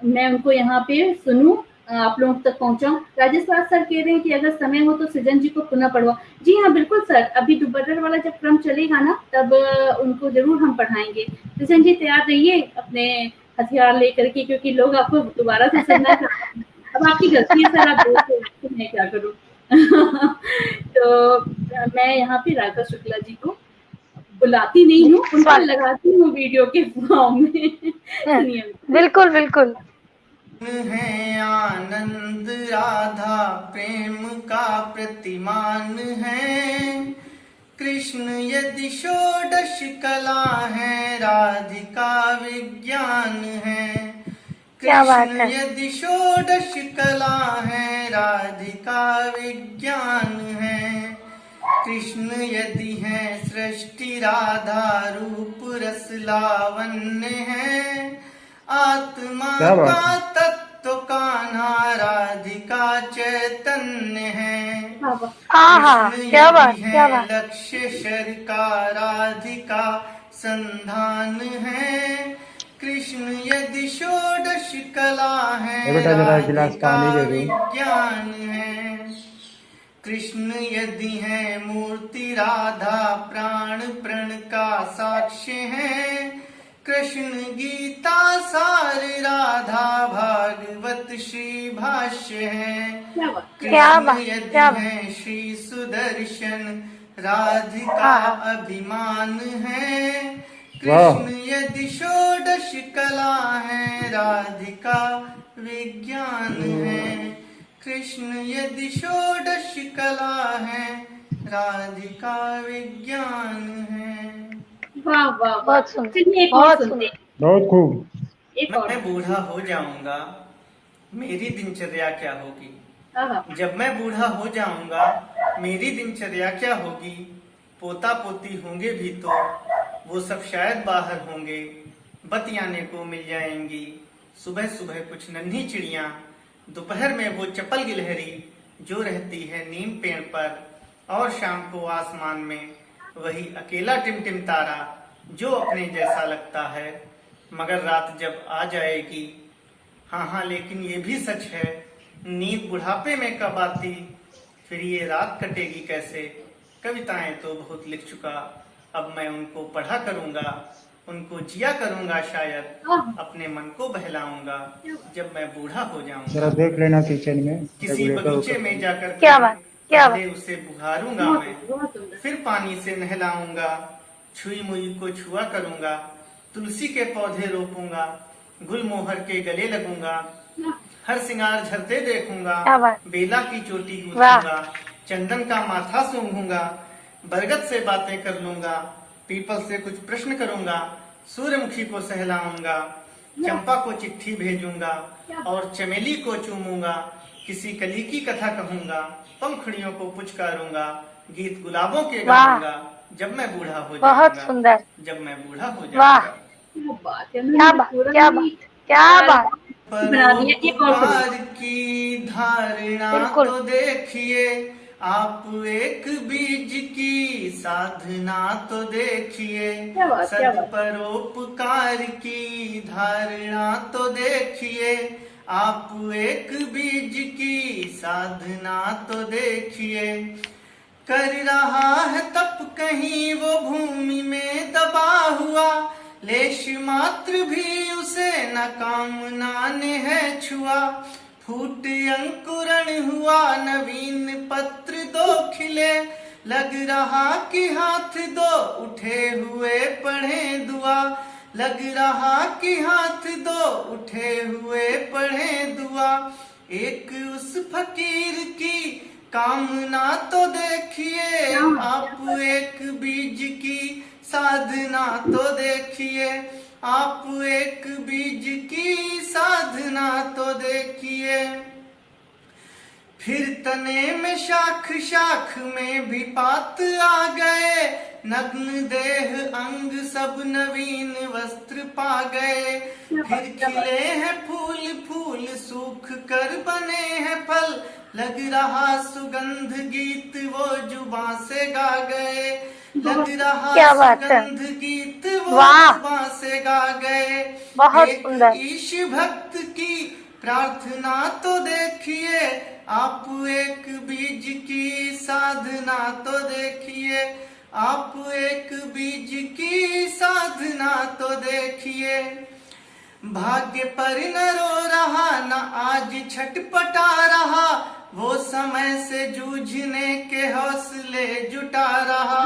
मैं उनको यहाँ पे सुनूँ, आप लोगों तक पहुँचाऊँ। राजेश राज सर कह रहे हैं कि अगर समय हो तो सृजन जी को पुनः पढ़वाओ। जी हाँ, बिल्कुल सर, अभी दुबर्रर वाला जब क्रम चलेगा ना, तब उनको ज़रूर हम पढ़ाएँगे। सृजन जी तैयार रहिए अपने हथियार लेकर के, क्योंकि लोग आपको दोबारा से सुनना चाहते हैं। अब आपकी गलती है सर, आप बोल तो मैं क्या करूँ? तो मैं यहाँ पे राघव शुक्ला जी को बुलाती नहीं जी हूँ, उनको स्वागत। लगाती हूँ वीडियो के फॉर्म में। सुनिए। बिल्कुल बिल्कुल। है आनंद राधा प्रेम का प्रतिमान है। कृष्ण यदि षोडश कला है, राधिका विज्ञान है। क्या बात कृष्ण है। यदि षोडश कला है, राधिका विज्ञान है। कृष्ण यदि है सृष्टि, राधा रूप रस लावण्य है। आत्मा क्या बात का है। तत्व कान्हा, राधिका चैतन्य है। आहा कृष्ण क्या यदि बात, है क्या बात। लक्ष्य शर का, राधिका संधान है। कृष्ण यदि षोडश कला है, ए बेटा जरा एक गिलास राधिका पानी दे दो। विज्ञान है। कृष्ण यदि है मूर्ति, राधा प्राण प्रण का साक्ष्य है। कृष्ण गीता सार राधा भागवत श्री भाष्य है। क्या बात। क्या कृष्ण बात, यदि क्या बात। है श्री सुदर्शन राधिका हाँ। अभिमान है। वाह। कृष्ण यदि षोडश कला है राधिका विज्ञान है। कृष्ण यदि षोडश कला है राधिका विज्ञान है। वाह वाह वाह। बहुत सुंदर, चलिए एक और बहुत सुनते सुंदर। हैं, बहुत खूब। एक और। मैं बूढ़ा हो जाऊंगा मेरी दिनचर्या क्या होगी। हाँ, जब मैं बूढ़ा हो जाऊंगा मेरी दिनचर्या क्या होगी। पोता पोती होंगे भी तो वो सब शायद बाहर होंगे। बतियाने को मिल जाएंगी सुबह सुबह कुछ नन्ही चिड़िया। दोपहर में वो चपल गिलहरी जो रहती है नीम पेड़ पर। और शाम को आसमान में वही अकेला टिमटिम तारा जो अपने जैसा लगता है। मगर रात जब आ जाएगी, हाँ लेकिन ये भी सच है नींद बुढ़ापे में कब आती। फिर ये रात कटेगी कैसे। कविताएं तो बहुत लिख चुका, अब मैं उनको पढ़ा करूंगा। उनको जिया करूंगा शायद, अपने मन को बहलाऊंगा जब मैं बूढ़ा हो जरा जाऊंगा। देख लेना किचन में किसी रेगुलेटर बगीचे ऊपर। में जाकर के क्या बात, क्या पहले बात। उसे बुहारूंगा बहुत मैं। बहुत सुंदर। फिर पानी से नहलाऊंगा, छुई मुई को छुआ करूंगा। तुलसी के पौधे रोपूंगा, गुलमोहर के गले लगूंगा। हर सिंगार झरते देखूंगा, क्या बात। बेला की चोटी वाह। गूंथूंगा। चंदन का माथा सूंघूंगा, बरगद से बातें कर लूंगा। पीपल से कुछ प्रश्न करूंगा, सूर्यमुखी को सहलाऊंगा। चंपा को चिट्ठी भेजूंगा और चमेली को चूमूंगा। किसी कली की कथा कहूंगा, पंखुड़ियों को पुचकारूंगा। गीत गुलाबों के वाह। गाऊंगा जब मैं बूढ़ा हो बहुत जाऊंगा। सुंदर। जब मैं बूढ़ा हो वाह। जाऊंगा। क्या बात है, क्या बात, पूरा क्या ही बात, क्या बात। बना दिया। एक और सुनिए। परोपकार की धारणा बिल्कुल। तो देखिए, आप एक बीज की साधना तो देखिए। क्या बात, क्या बात। सदपरोपकार की धारणा तो देखिए, आप एक बीज की साधना तो देखिए। कर रहा है तप कहीं वो भूमि में दबा हुआ, लेश मात्र भी उसे न कामना ने है छुआ। फूट अंकुरण हुआ नवीन पत्र दो खिले, लग रहा कि हाथ दो उठे हुए पढ़े दुआ। लग रहा कि हाथ दो उठे हुए पढ़े दुआ। एक उस फकीर की कामना तो देखिए, आप एक बीज की साधना तो देखिए। आप एक बीज की साधना तो देखिए। फिर तने में शाख, शाख में भी पात आ गए। नग्न देह अंग सब नवीन वस्त्र पा गए। फिर खिले हैं फूल, फूल सूख कर बने हैं फल। लग रहा सुगंध गीत वो जुबां से गा गए। लग रहा क्या बात है। सुगंध गीत वो वाह। जुबां से गा गए। बहुत एक सुंदर। ईश भक्त की प्रार्थना तो देखिए, आप एक बीज की साधना तो देखिए। आप एक बीज की साधना तो देखिए। भाग्य पर न रो रहा न आज छटपटा रहा, वो समय से जूझने के हौसले जुटा रहा।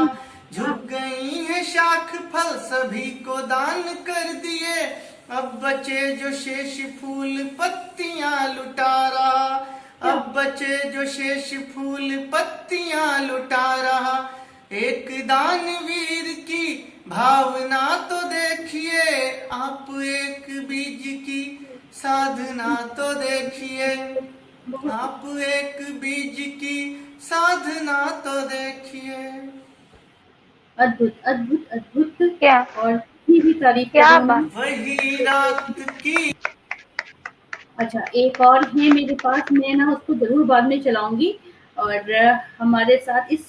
झुक गई है शाख फल सभी को दान कर दिए, अब बचे जो शेष फूल पत्तियां लुटा रहा। अब बचे जो शेष फूल पत्तियां लुटा रहा। एक दानवीर की भावना तो देखिए, आप एक बीज की साधना तो देखिए। आप एक बीज की साधना तो देखिए। अद्भुत अद्भुत अद्भुत। क्या और कितनी भी तारीफ क्या करूं मैं। बात। वही रात की अच्छा, एक और है मेरे पास, मैं ना उसको ज़रूर बाद में चलाऊँगी। और हमारे साथ इस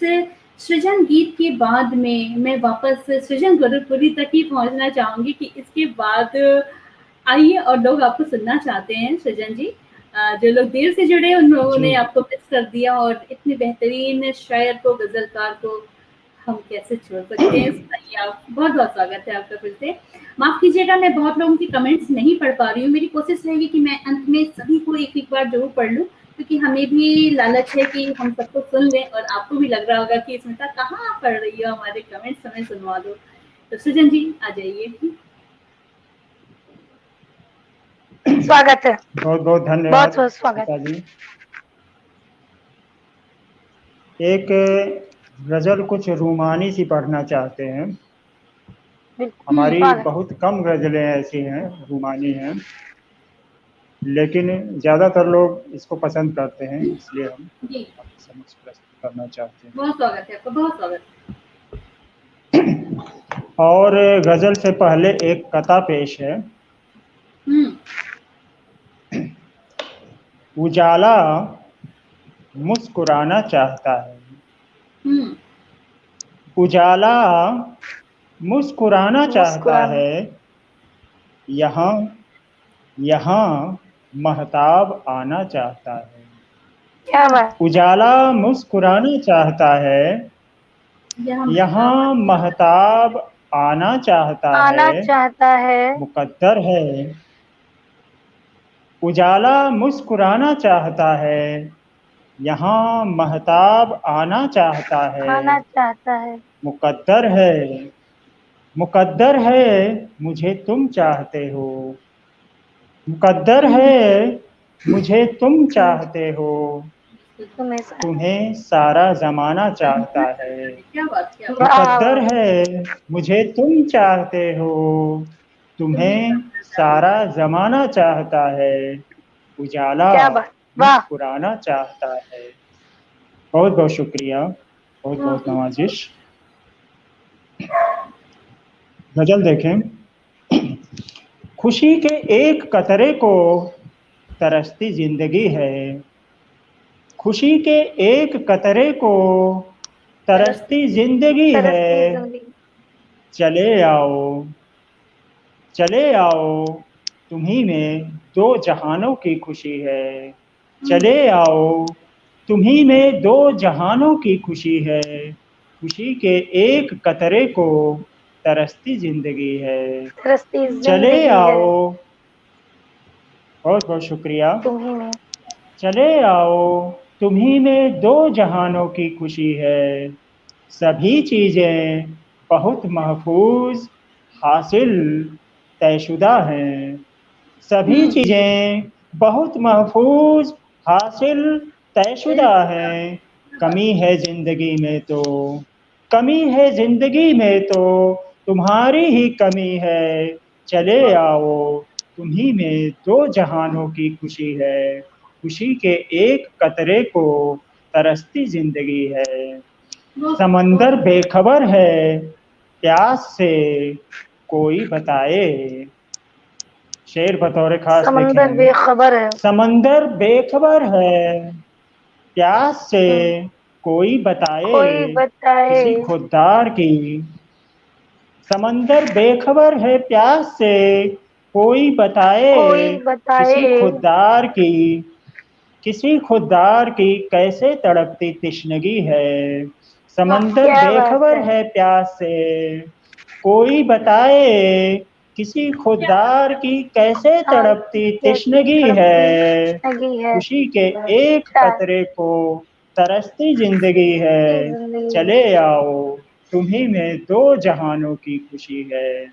सृजन गीत के बाद में मैं वापस सृजन गुरुकुली तक ही पहुँचना चाहूँगी कि इसके बाद आइए और लोग आपको सुनना चाहते हैं सृजन जी। जो लोग देर से जुड़े उन लोगों ने जी। आपको मिस कर दिया, और इतने बेहतरीन शायर को, गज़लकार को हम कैसे छोड़ सकते हैं। सुनाइए आप। बहुत-बहुत स्वागत है आपका फिर से। माफ कीजिएगा, मैं बहुत लोगों की कमेंट्स नहीं पढ़ पा रही हूँ। मेरी कोशिश रहेगी कि मैं अंत में सभी को एक बार जरूर पढ़ लूँ, क्योंकि हमें भी लालच है कि हम सबको सुन लें, और आपको भी लग रहा होगा कि स्मिता कहाँ पढ़ रही हो, हमारे कमेंट्स हमें सुनवा दो। तो सृजन जी आ जाइए। स्वागत है। बहुत बहुत धन्यवाद बहुत बहुत स्वागत। सीता जी। एक गजल कुछ रूमानी सी पढ़ना चाहते हैं। हमारी स्वागत। बहुत कम गजलें ऐसी हैं, रूमानी हैं, लेकिन ज्यादातर लोग इसको पसंद करते हैं, इसलिए हम जी आपके समक्ष प्रस्तुत करना चाहते हैं। बहुत स्वागत है आपका, बहुत स्वागत। और गजल से पहले एक कथा पेश है। उजाला मुस्कुराना चाहता है, उजाला मुस्कुराना चाहता है, यहाँ यहाँ महताब आना चाहता है। क्या बात। उजाला मुस्कुराना चाहता है, यहाँ महताब आना चाहता है, मुकद्दर है। उजाला मुस्कुराना चाहता है, यहाँ महताब आना चाहता है, मुकद्दर है, मुकद्दर है मुझे तुम चाहते हो, मुकद्दर है मुझे तुम चाहते हो, तुम्हें सारा जमाना चाहता है। मुकद्दर है मुझे तुम चाहते हो, तुम्हें सारा जमाना चाहता है, उजाला मुस्कुराना चाहता है। बहुत बहुत शुक्रिया, बहुत बहुत नवाजिश। गजल देखें। खुशी के एक कतरे को तरसती जिंदगी है, खुशी के एक कतरे को तरसती जिंदगी है। चले आओ, चले आओ, तुम्ही में दो जहानों की खुशी है। चले आओ, तुम्ही में दो जहानों की खुशी है। खुशी के एक कतरे को तरसती जिंदगी है। चले आओ, बहुत बहुत शुक्रिया। चले आओ, तुम्ही में दो जहानों की खुशी है। सभी चीजें बहुत महफूज हासिल तयशुदा हैं, सभी चीजें बहुत महफूज हासिल तयशुदा हैं। कमी है जिंदगी में तो, कमी है जिंदगी में तो तुम्हारी ही कमी है। चले आओ, तुम्ही में दो जहानों की खुशी है। खुशी के एक कतरे को तरसती जिंदगी है। समंदर बेखबर है प्यास से, कोई बताए। शेर बतौर खास समंदर बेखबर है, समंदर बेखबर है प्यास से, कोई बताए, किसी खुददार की। समंदर बेखबर है प्यास से, कोई बताए, किसी खुददार की, किसी खुददार की कैसे तड़पती तिश्नगी है। समंदर बेखबर है प्यास से, कोई बताए, किसी खुददार की कैसे तड़पती तिश्नगी है। खुशी के एक कतरे को तरसती जिंदगी है। चले आओ, तुम्ही में दो जहानों की खुशी है।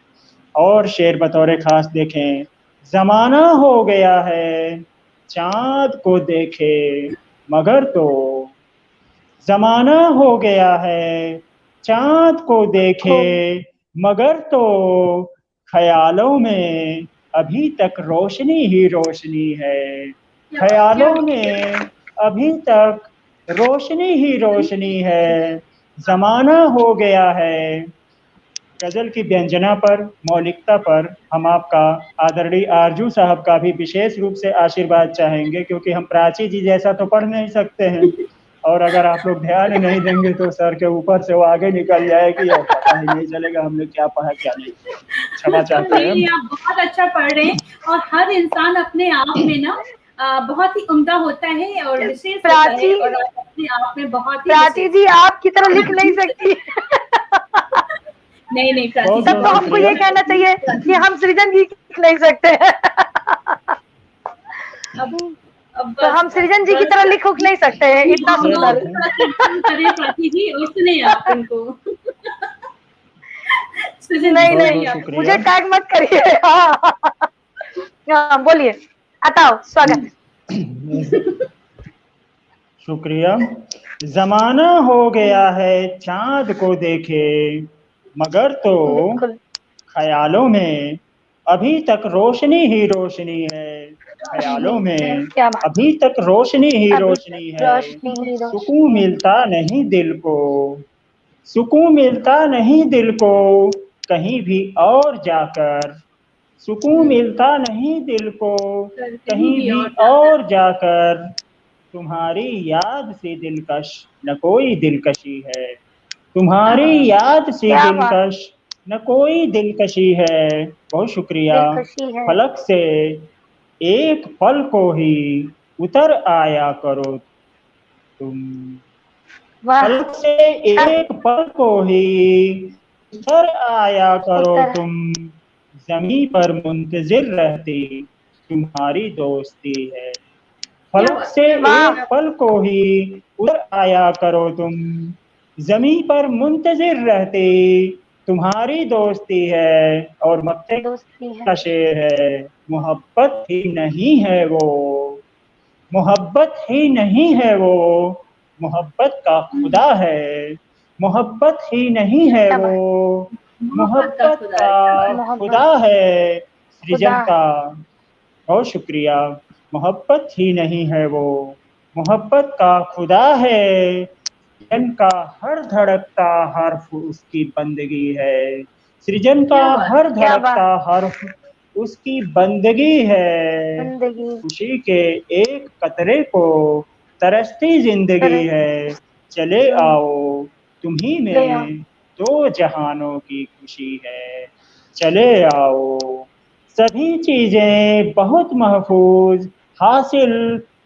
और शेर बतौर खास देखें। जमाना हो गया है चांद को देखे मगर तो, जमाना हो गया है चांद को देखे मगर तो, ख्यालों में अभी तक रोशनी ही रोशनी है। ख्यालों में अभी तक रोशनी ही रोशनी है। जमाना हो गया है। गजल की व्यंजना पर, मौलिकता पर हम आपका आदरणीय आरजू साहब का भी विशेष रूप से आशीर्वाद चाहेंगे, क्योंकि हम प्राची जी जैसा तो पढ़ नहीं सकते हैं, और अगर आप लोग ध्यान नहीं देंगे तो सर के ऊपर से वो आगे निकल जाएगी और पता ही नहीं चलेगा हमने क्या पढ़ा क्या नहीं। क्षमा चाहते हैं। आप बहुत अच्छा पढ़ रहे हैं, और हर इंसान अपने आप में ना बहुत ही उम्दा होता है और विशेष होता है, और अपने आप में बहुत ही। प्राची जी आपकी तरह लिख नहीं सकती। नहीं नहीं प्राची बहुत जी, तब तो हमको ये शुक्रिया। कहना चाहिए कि हम सृजन जी लिख नहीं सकते हैं। अब तो हम सृजन जी की तरह लिख उख नहीं सकते हैं, इतना हम सुंदर। लोग थोड़ा कीर्तन करें प्राची जी और सुने आप इनको। सृजन जी नहीं बहुत नहीं, बहुत शुक्रिया। मुझे टैग मत करिए। हाँ हाँ, बोलिए, अताओ, स्वागत। शुक्रिया। जमाना हो गया है चांद को देखे, मगर तो बिल्कुल, ख्यालों में अभी तक रोशनी ही रोशनी है। ख्यालों में क्या बात, अभी तक रोशनी ही अभी तक रोशनी है। रोशनी ही रोशनी सुकून है। मिलता नहीं दिल को, सुकून मिलता नहीं दिल को कहीं भी और जाकर, सुकून मिलता नहीं दिल को कहीं कहीं भी भी और जाकर। और जाकर। तुम्हारी याद से दिलकश न कोई दिलकशी है, तुम्हारी याद से क्या बात, दिलकश न कोई दिलकशी है। बहुत शुक्रिया। दिलकशी है। फलक से एक पल को ही उतर आया करो तुम, वाह, फलक से एक पल को ही उतर आया करो उत्तर तुम, जमी पर मुंतजिर रहती तुम्हारी दोस्ती है। क्या फलक बात से क्या बात वाह, एक पल को ही उतर आया करो तुम, जमी पर मुंतजिर रहती तुम्हारी दोस्ती है। और मक्ते दोस्ती है। का शेर है, मोहब्बत ही नहीं है वो, मोहब्बत ही नहीं है वो, मोहब्बत का खुदा है, मोहब्बत ही नहीं है क्या वो, बात, मोहब्बत का मोहब्बत खुदा का है, क्या बात मोहब्बत खुदा है खुदा सृजन है। का। बहुत शुक्रिया। मोहब्बत ही नहीं है वो, मोहब्बत का खुदा है, सृजन का हर धड़कता हर्फ उसकी बंदगी है, सृजन का क्या बात हर क्या धड़कता बात, हर्फ उसकी बंदगी है। जिंदगी खुशी के एक कतरे को तरसती जिंदगी तरह है। चले आओ तुम्ही ले आओ। में दो जहानों की खुशी है। चले आओ। सभी चीजें बहुत महफूज हासिल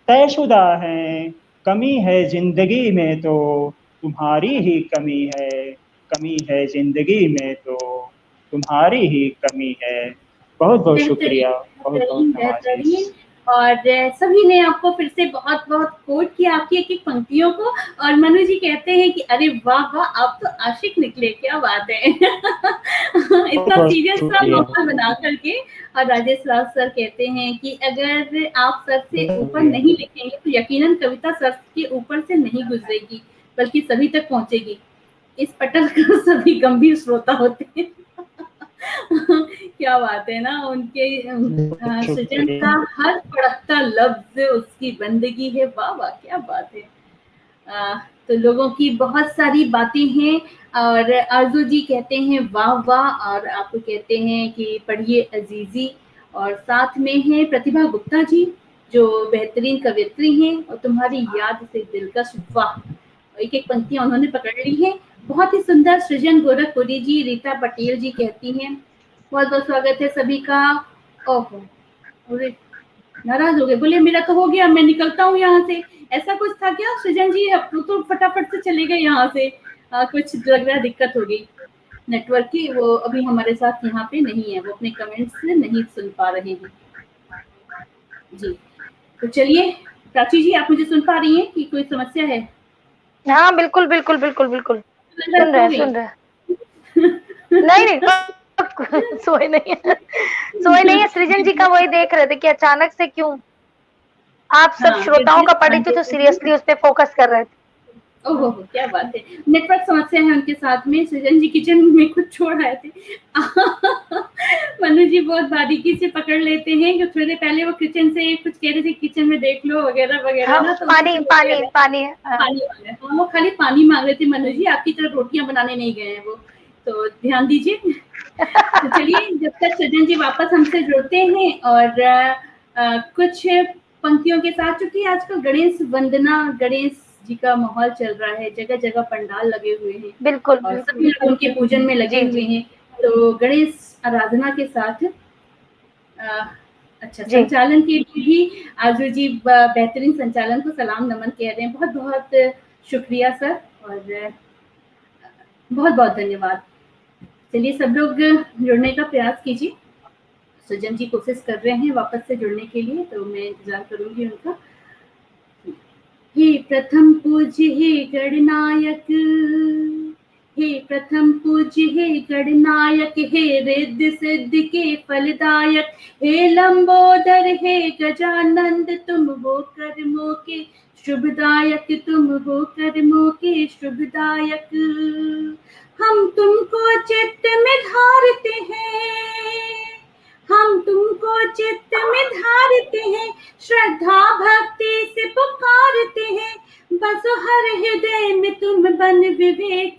तयशुदा हैं, कमी है जिंदगी में तो तुम्हारी ही कमी है, कमी है जिंदगी में तो तुम्हारी ही कमी है। बहुत बहुत शुक्रिया, बहुत बहुत बेहतरीन नवाजिश। बेहतरीन। और सभी ने आपको फिर से बहुत बहुत कोट किया आपकी एक एक पंक्तियों को। और मनु जी कहते हैं कि अरे वाह वाह आप तो आशिक निकले, क्या बात है। बहुत इतना बहुत सीरियस सा शुक्रिया। माहौल बना करके। और राजेश राज सर कहते हैं कि अगर आप सर से ऊपर शुक्रिया। नहीं लिखेंगे तो यकीनन कविता सर के ऊपर से नहीं गुजरेगी, बल्कि सभी तक पहुंचेगी। इस पटल का सभी गंभीर श्रोता होते हैं। क्या बात है ना उनके बहुत सृजन शुक्रिया। का हर फड़कता लफ्ज उसकी बंदगी है। वाह वाह क्या बात है। तो लोगों की बहुत सारी बातें हैं। और आरजू जी कहते हैं वाह वाह, और आपको कहते हैं कि पढ़िए अजीजी। और साथ में है प्रतिभा गुप्ता जी जो बेहतरीन कवियत्री हैं, और तुम्हारी याद से दिलकश। वाह, एक एक पंक्तियां उन्होंने पकड़ ली हैं। बहुत ही सुंदर। सृजन गोरखपुरी जी, रीता पटेल जी कहती हैं बहुत बहुत स्वागत है सभी का। ओहो, अरे नाराज हो गए, बोले मेरा तो हो गया, मैं निकलता हूँ यहाँ से। ऐसा कुछ था क्या सृजन जी? अब तो फटाफट से चले गए यहाँ से। कुछ लग रहा है दिक्कत हो गई नेटवर्क की। वो अभी हमारे साथ यहाँ पे नहीं है, वो अपने कमेंट्स नहीं सुन पा रहे हैं जी। तो चलिए प्राची जी, आप मुझे सुन पा रही हैं कि कोई समस्या है? हाँ बिल्कुल बिल्कुल बिल्कुल बिल्कुल, सुन रहे हैं सुन रहे हैं। नहीं नहीं, सोए नहीं है, सोए नहीं है। सृजन जी का वही देख रहे थे कि अचानक से क्यों आप सब श्रोताओं का पढ़ी थी तो सीरियसली उस पर फोकस कर रहे थे। ओहो क्या बात है। नेटवर्क समस्या है उनके साथ में। सृजन जी किचन में कुछ छोड़ आए थे। मनु जी बहुत बारीकी से पकड़ लेते हैं कि थोड़ी देर पहले वो किचन से कुछ कह रहे थे, किचन में देख लो वगैरह वगैरह हाँ, ना। तो पानी पानी पानी, हाँ। पानी मांग रहे हैं। वो खाली पानी मांग रहे थे मनु जी, आपकी तरह रोटियां बनाने नहीं गए हैं वो, तो ध्यान दीजिए। तो चलिए जब तक सृजन जी वापस हमसे जुड़ते हैं और कुछ पंक्तियों के साथ, चूंकि आजकल गणेश वंदना, गणेश जी का माहौल चल रहा है, जगह जगह पंडाल लगे हुए हैं बिल्कुल और बिल्कुल, सभी लोग उनके पूजन में लगे जी हुए जी हैं। तो गणेश आराधना के साथ अच्छा जी, संचालन के लिए भी आजू जी बेहतरीन संचालन को सलाम नमन कह रहे हैं। बहुत बहुत शुक्रिया सर, और बहुत बहुत धन्यवाद चलिए सब लोग जुड़ने का प्रयास कीजिए। सज्जन जी कोशिश कर रहे हैं वापस से जुड़ने के लिए, तो मैं इंतजार करूंगी उनका। हे प्रथम पूज्य हे गणनायक, हे प्रथम पूज्य हे गणनायक, हे रिद्धि सिद्धि के फलदायक, हे लंबोदर हे गजानंद, तुम हो कर्मों के शुभदायक, तुम हो कर्मों के शुभदायक। हम तुमको चित्त में धारते हैं, हम तुमको चित्त में धारते हैं, श्रद्धा भक्ति से पुकारते हैं, बस हर हृदय में तुम बन विवेक,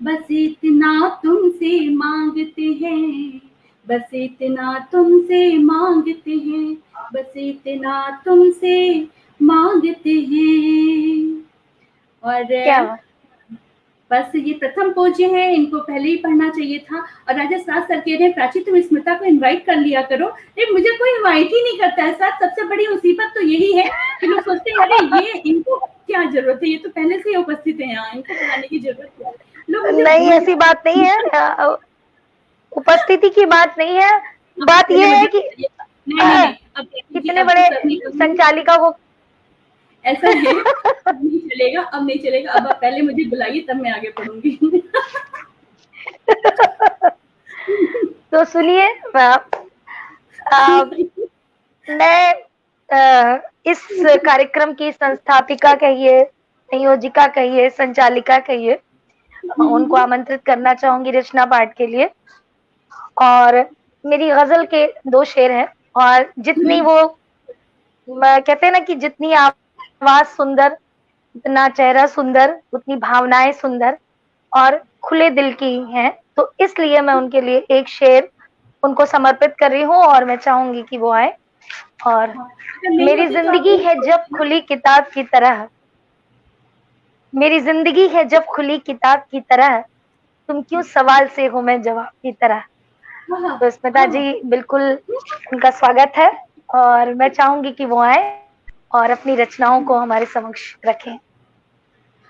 बस इतना तुमसे मांगते हैं, बस इतना तुमसे मांगते हैं, बस इतना तुमसे मांगते हैं। और क्या बस ये प्रथम पूज्य है, इनको पहले ही पढ़ना चाहिए था। और राजा साथ सर कह रहे हैं प्राची तुम स्मिता को इनवाइट कर लिया करो, लेकिन मुझे कोई इनवाइट ही नहीं करता है। साथ सबसे बड़ी मुसीबत तो यही है कि लोग सोचते हैं अरे ये इनको क्या जरूरत है, ये तो पहले से ही उपस्थित है यहाँ, इनको बुलाने की जरूरत क्या है। लोग मुझे नहीं, ऐसी बात नहीं है, उपस्थिति की बात नहीं है, बात ये है कि नहीं, अब कितने बड़े संचालिका को ऐसा है, अब नहीं चलेगा, अब नहीं चलेगा, अब आप पहले मुझे बुलाइए तब मैं आगे पढ़ूंगी। तो सुनिए, मैं इस कार्यक्रम की संस्थापिका कहिए, संयोजिका कहिए, संचालिका कहिए, उनको आमंत्रित करना चाहूंगी रचना पाठ के लिए। और मेरी गजल के 2 शेर हैं, और जितनी वो कहते हैं ना कि जितनी आवाज सुंदर, उतना चेहरा सुंदर, उतनी भावनाएं सुंदर और खुले दिल की हैं, तो इसलिए मैं उनके लिए एक शेर उनको समर्पित कर रही हूँ, और मैं चाहूंगी कि वो आए। और मेरी जिंदगी है जब खुली किताब की तरह, मेरी जिंदगी है जब खुली किताब की तरह, तुम क्यों सवाल से हो मैं जवाब की तरह। तो स्मिता जी, बिल्कुल उनका स्वागत है, और मैं चाहूंगी कि वो आए और अपनी रचनाओं को हमारे समक्ष रखें।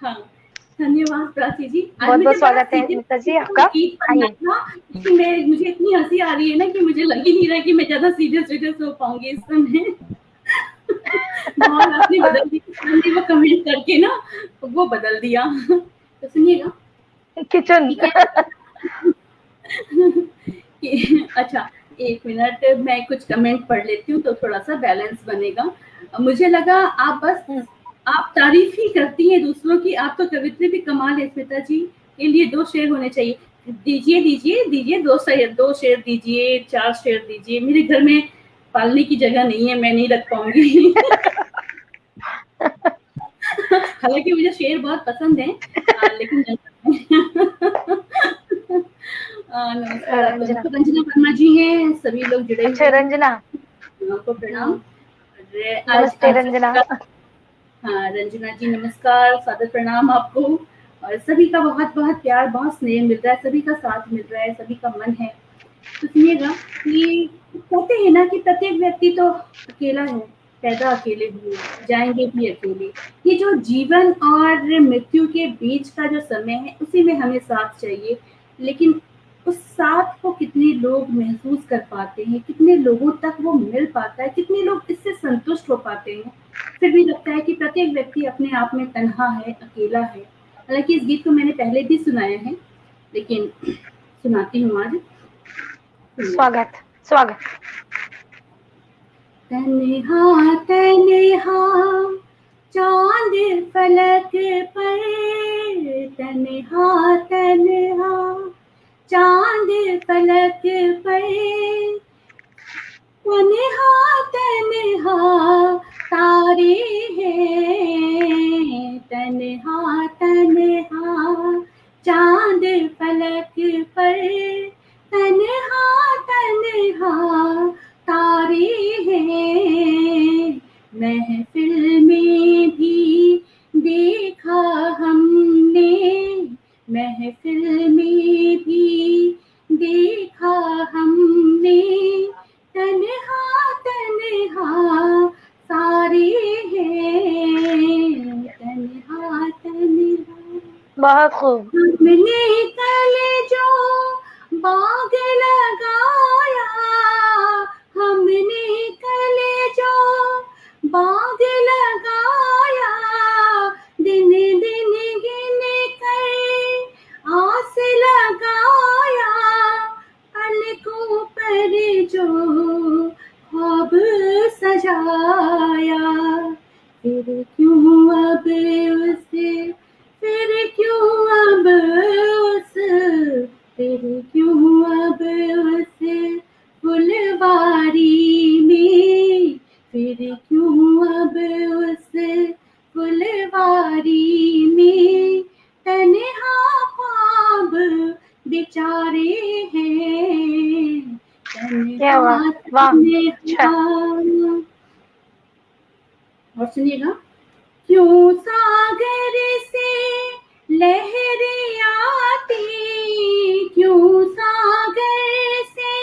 हाँ, धन्यवाद प्राची जी। बहुत बहुत स्वागत है स्मिता जी आपका। आइए। मुझे इतनी हंसी आ रही है ना कि मुझे लग ही नहीं रहा कि मैं ज्यादा सीरियस हो पाऊंगी इस समय। बहुत आपने बदल दी, वो कमेंट करके ना वो बदल दिया। तो सुनिएगा किचन। अच्छा 1 मिनट, मैं कुछ कमेंट पढ़ लेती हूँ तो थोड़ा सा बैलेंस बनेगा। मुझे लगा आप तारीफ ही करती हैं दूसरों की, आप तो कवित्री भी कमाल है स्मिता जी, के लिए 2 शेर होने चाहिए। दीजिए दीजिए दीजिए, 2 शेर दीजिए, 4 शेर दीजिए। मेरे घर में पालने की जगह नहीं है, मैं नहीं रख पाऊंगी। हालांकि मुझे शेर बहुत पसंद है, लेकिन नमस्कार। रंजना वर्मा जी हैं, सभी लोग जुड़े हुए। अच्छा रंजना, आपको प्रणाम। नमस्ते रंजना। हाँ रंजना जी नमस्कार, सादर प्रणाम आपको। और सभी का बहुत बहुत प्यार, बहुत स्नेह मिल रहा है, सभी का साथ मिल रहा है, सभी का मन है। तो सुनिएगा कि कहते हैं ना कि प्रत्येक व्यक्ति तो अकेला है, पैदा अकेले हुए, जाएंगे भी अकेले। ये जो जीवन और मृत्यु के बीच का जो समय है, उसी में हमें साथ चाहिए। लेकिन उस साथ को कितने लोग महसूस कर पाते हैं, कितने लोगों तक वो मिल पाता है, कितने लोग इससे संतुष्ट हो पाते हैं। फिर भी लगता है कि प्रत्येक व्यक्ति अपने आप में तन्हा है, अकेला है। हालांकि इस गीत को मैंने पहले भी सुनाया है, लेकिन सुनाती हूँ आज। स्वागत स्वागत। तन्हा तन्हा चांद फलक पर, तन्हा तन्हा चांद फलक पर, तन्हा तन्हा तारे हैं, तन्हा तन्हा चांद फलक पर, तन्हा तन्हा तारे हैं। महफिल में भी देखा हमने, महफिल में भी देखा हमने, तन्हा तन्हा सारे हैं, तन्हा तन्हा। बहुत खूब। हमने कल जो बाग लगाया हमने कल जो बाग लगाया, दिन दिन गिन कर आस लगाया, पलकों पर जो ख्वाब सजाया, फिर क्यों अब उस फिर क्यों अब उस फिर क्यों अब उस फुलवारी में, फिर क्यों अब उस फुलवारी में, तन्हा ख्वाब बेचारे हैं, क्या तन्हा बात, वाह, अच्छा। तन्हा। और सुनिएगा, क्यों सागर से लहरें आती, क्यों सागर से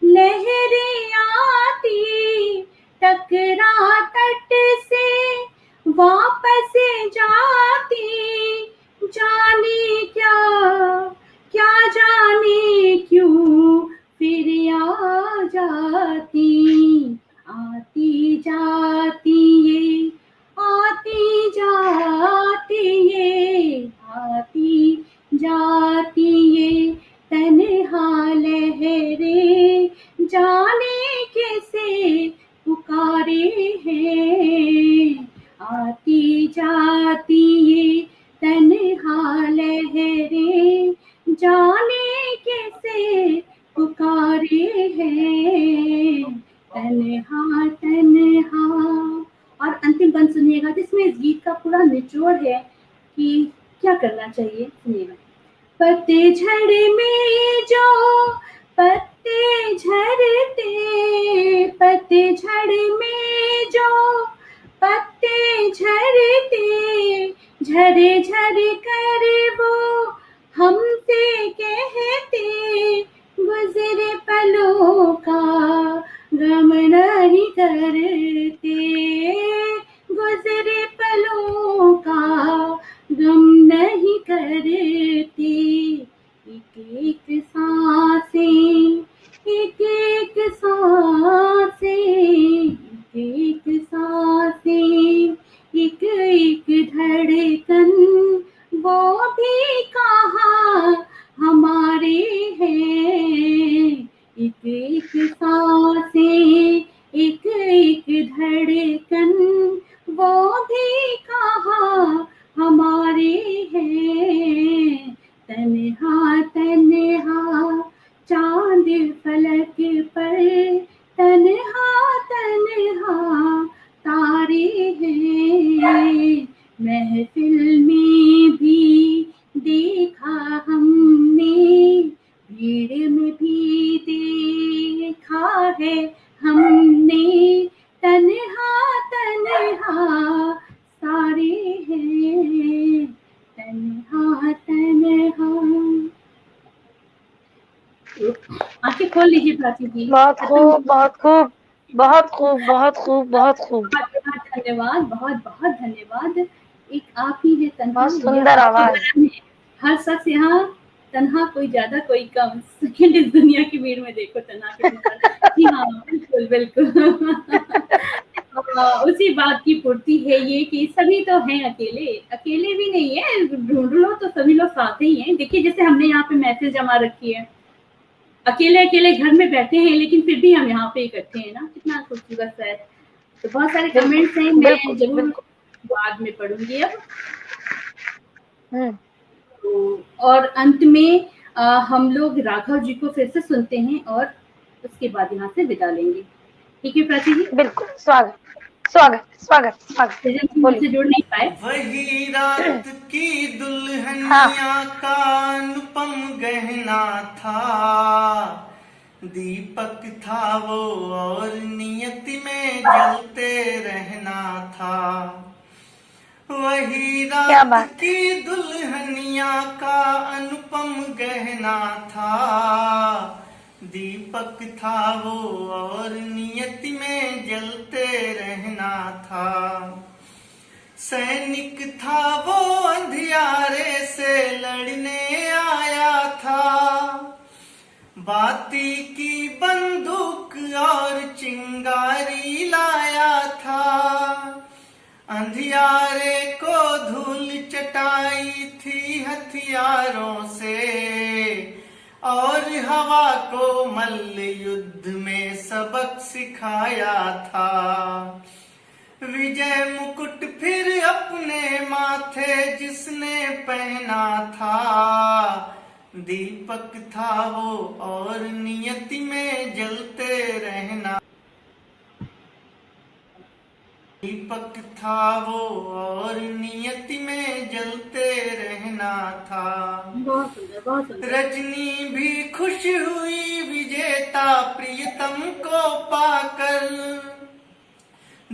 लहरें आती, टकरा तट से वापस जाती, जाने क्या क्या जाने क्यों फिर आ जाती, आती जाती ये आती जाती ये आती जाती ये तन्हा लहरें, जाने कैसे पुकारे हैं, आती जाती ये तन्हा लहरें, जाने कैसे पुकारे हैं, तन्हा तन्हा। और अंतिम बंद सुनिएगा, जिसमें इस गीत का पूरा निचोड़ है कि क्या करना चाहिए। सुनिएगा, पतझड़ में जो पत्ते झड़ते, पतझड़ में जो पत्ते झड़ते, झर झर कर वो हमसे कहते, गुजरे पलों का गम नहीं करते, गुजरे पलों का गम नहीं करते, एक एक सांसें एक एक सांसें एक एक सांसें एक एक धड़कन, वो भी कहाँ हमारे हैं, एक एक सांसें एक एक धड़कन, वो भी कहाँ हमारे हैं, तन्हा तन्हा चांद फलक पर, तन्हा तन्हा तारे हैं, महफिल में भी देखा हमने, भीड़ में भी देखा है हमने, तन्हा तन्हा सारे हैं, तन्हा तन्हा। आंखें खोल लीजिए प्राची जी। बहुत खूब, बहुत खूब, बहुत खूब, बहुत खूब, बहुत खूब। बहुत धन्यवाद, बहुत बहुत धन्यवाद। एक आप ही है तन्हा, बहुत सुंदर आवाज। हर शख्स यहाँ तन्हा, कोई ज्यादा कोई कम, सेकंड इस दुनिया की भीड़ में देखो तन्हा कितने सारे। जी हाँ, बिल्कुल बिल्कुल। उसी बात की पूर्ति है ये कि सभी तो हैं, अकेले अकेले भी नहीं है, ढूंढ लो तो सभी लोग साथ ही हैं। देखिए जैसे हमने यहाँ पे महफिल जमा रखी है, अकेले अकेले घर में बैठे हैं लेकिन फिर भी हम यहाँ पे इकट्ठे हैं ना, कितना खूबसूरत सा है। तो बहुत सारे कमेंट्स हैं, मैं जरूर बाद में पढ़ूंगी अब। तो और अंत में हम लोग राघव जी को फिर से सुनते हैं और उसके बाद यहाँ से विदा लेंगे। ठीक है प्राची जी? बिल्कुल, स्वागत स्वागत स्वागत स्वागत। बोलिए, जुड़ नहीं पाए। वही रात की दुल्हनिया का अनुपम गहना था, दीपक था वो और नियति में जलते रहना था। वही रात की दुल्हनिया का अनुपम गहना था, दीपक था वो और नियति में जलते रहना था। सैनिक था वो अंधियारे से लड़ने आया था, बाती की बंदूक और चिंगारी लाया था, अंधियारे को धूल चटाई थी हथियारों से, और हवा को मल्ल युद्ध में सबक सिखाया था। विजय मुकुट फिर अपने माथे जिसने पहना था, दीपक था वो और नियति में जलते रहना, दीपक था वो और नियति में जलते रहना था। बहुत सुंदर, बहुत सुंदर। रजनी भी खुश हुई विजेता प्रियतम को पाकर,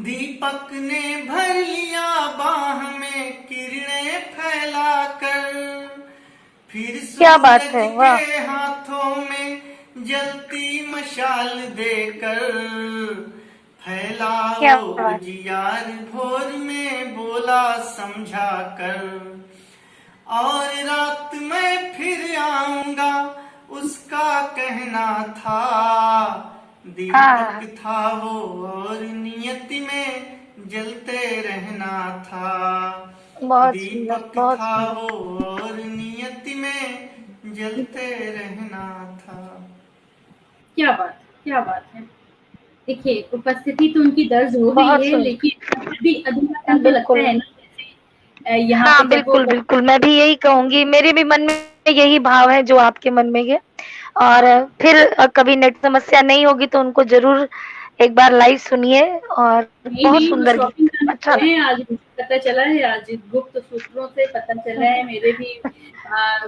दीपक ने भर लिया बाह में किरणें फैलाकर, फिर क्या बात सूरज है, वाह। के हाथों में जलती मशाल देकर, फैला क्या वो बात। उजियार भोर में बोला समझा कर, और रात में फिर आऊंगा उसका कहना था, दीपक था वो और नियति में जलते रहना था, बहुत सुंदर, दीपक बहुत था सुंदर। वो और नियति में जलते रहना था। क्या बात, क्या बात है। देखिए, उपस्थिति तो उनकी दर्ज हो बहुत गई है, सुंदर। लेकिन फिर भी अधूरापन तो लगता बिल्कुल। है ना, जैसे यहाँ हाँ, पे जब वो बिल्कुल, बिल्कुल। मैं भी यही कहूँगी, मेरे भी मन में यही भाव है जो आपके मन में है। और फिर कभी नेट समस्या नहीं होगी तो उनको ज़रूर एक बार लाइव सुनिए, और नहीं, बहुत नहीं, वो सुंदर गीत, शॉपिंग करने अच्छा गए हैं, लगा। आज मुझे पता चला है, आज गुप्त सूत्रों से पता चला है, मेरे भी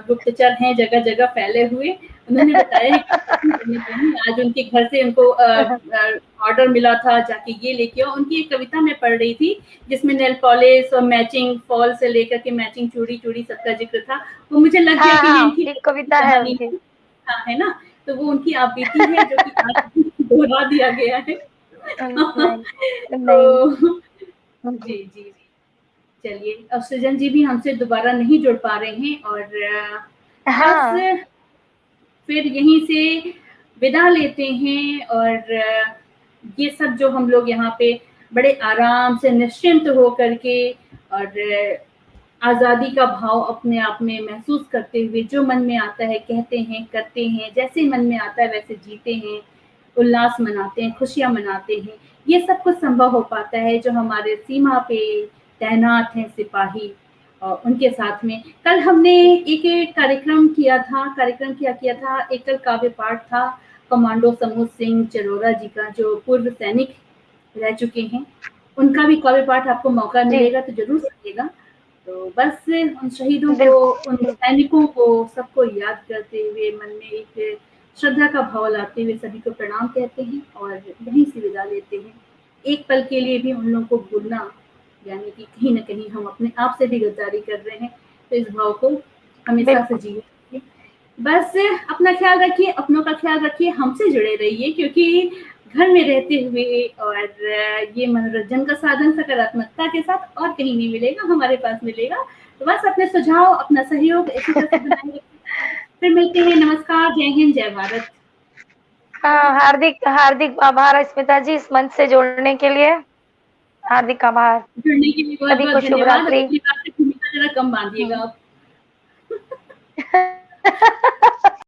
गुप्तचर हैं जगह-जगह फैले हुए। उन्होंने बताया है कि शॉपिंग करने गए हैं, आज उनके घर से उनको ऑर्डर मिला था, जाके ये लेके आओ। उनकी एक कविता मैं पढ़ रही थी, जिसमें नेल पॉलिश और मैचिंग फॉल से लेकर के मैचिंग चूड़ी-चूड़ी सबका ज़िक्र था। वो मुझे लग गया हाँ, कि ये हाँ, इनकी एक कविता है कहानी उनकी। है। हाँ, है ना? तो वो उनकी आप बीती है जो कि आज दोहरा दिया गया है। नहीं, नहीं। तो जी, जी, जी। चलिए, अब सृजन जी भी हमसे दोबारा नहीं जुड़ पा रहे हैं, और बस हाँ। फिर यहीं से विदा लेते हैं, और ये सब जो हम लोग यहाँ पे बड़े आराम से निश्चिंत हो करके और आज़ादी का भाव अपने आप में महसूस करते हुए जो मन में आता है कहते हैं, करते हैं, जैसे मन में आता है वैसे जीते हैं, उल्लास मनाते हैं, खुशियाँ मनाते हैं। ये सब कुछ संभव हो पाता है जो हमारे सीमा पे तैनात हैं सिपाही, उनके साथ में। कल हमने एक कार्यक्रम किया था, एकल काव्य पाठ था कमांडो समूह सिंह चरोरा जी का, जो पूर्व सैनिक रह चुके हैं। उनका भी काव्य पाठ आपको मौका जी, मिलेगा तो ज़रूर सुनिएगा। तो बस उन शहीदों को, उन बिल्कुल। सैनिकों को सबको याद करते हुए मन में एक श्रद्धा का भाव लाते हुए सभी को प्रणाम कहते हैं और यहीं से विदा लेते हैं। एक पल के लिए भी उन लोगों को भूलना, यानी कि कहीं न कहीं हम अपने आप से भी गद्दारी कर रहे हैं, तो इस भाव को हमेशा से बिल्कुल। जिए रखिए। बस अपना ख्याल रखिए, अपनों का ख्याल रखिए, हमसे जुड़े रहिए, क्योंकि घर में रहते हुए और ये मनोरंजन का साधन सकारात्मकता के साथ और कहीं नहीं मिलेगा, हमारे पास मिलेगा। तो बस अपने सुझाव, अपना सहयोग इसी तरह से बनाए रखिए। फिर मिलते हैं, नमस्कार, जय हिंद, जय भारत। हाँ, हार्दिक हार्दिक आभार स्मिता जी, इस मंच से जोड़ने के लिए। हार्दिक आभार। जुड़ने के लिए सभी को बहुत-बहुत शुभ धन्यवाद। रात्रि। अपनी बात से भूमिका ज़रा कम बाँधिएगा आप।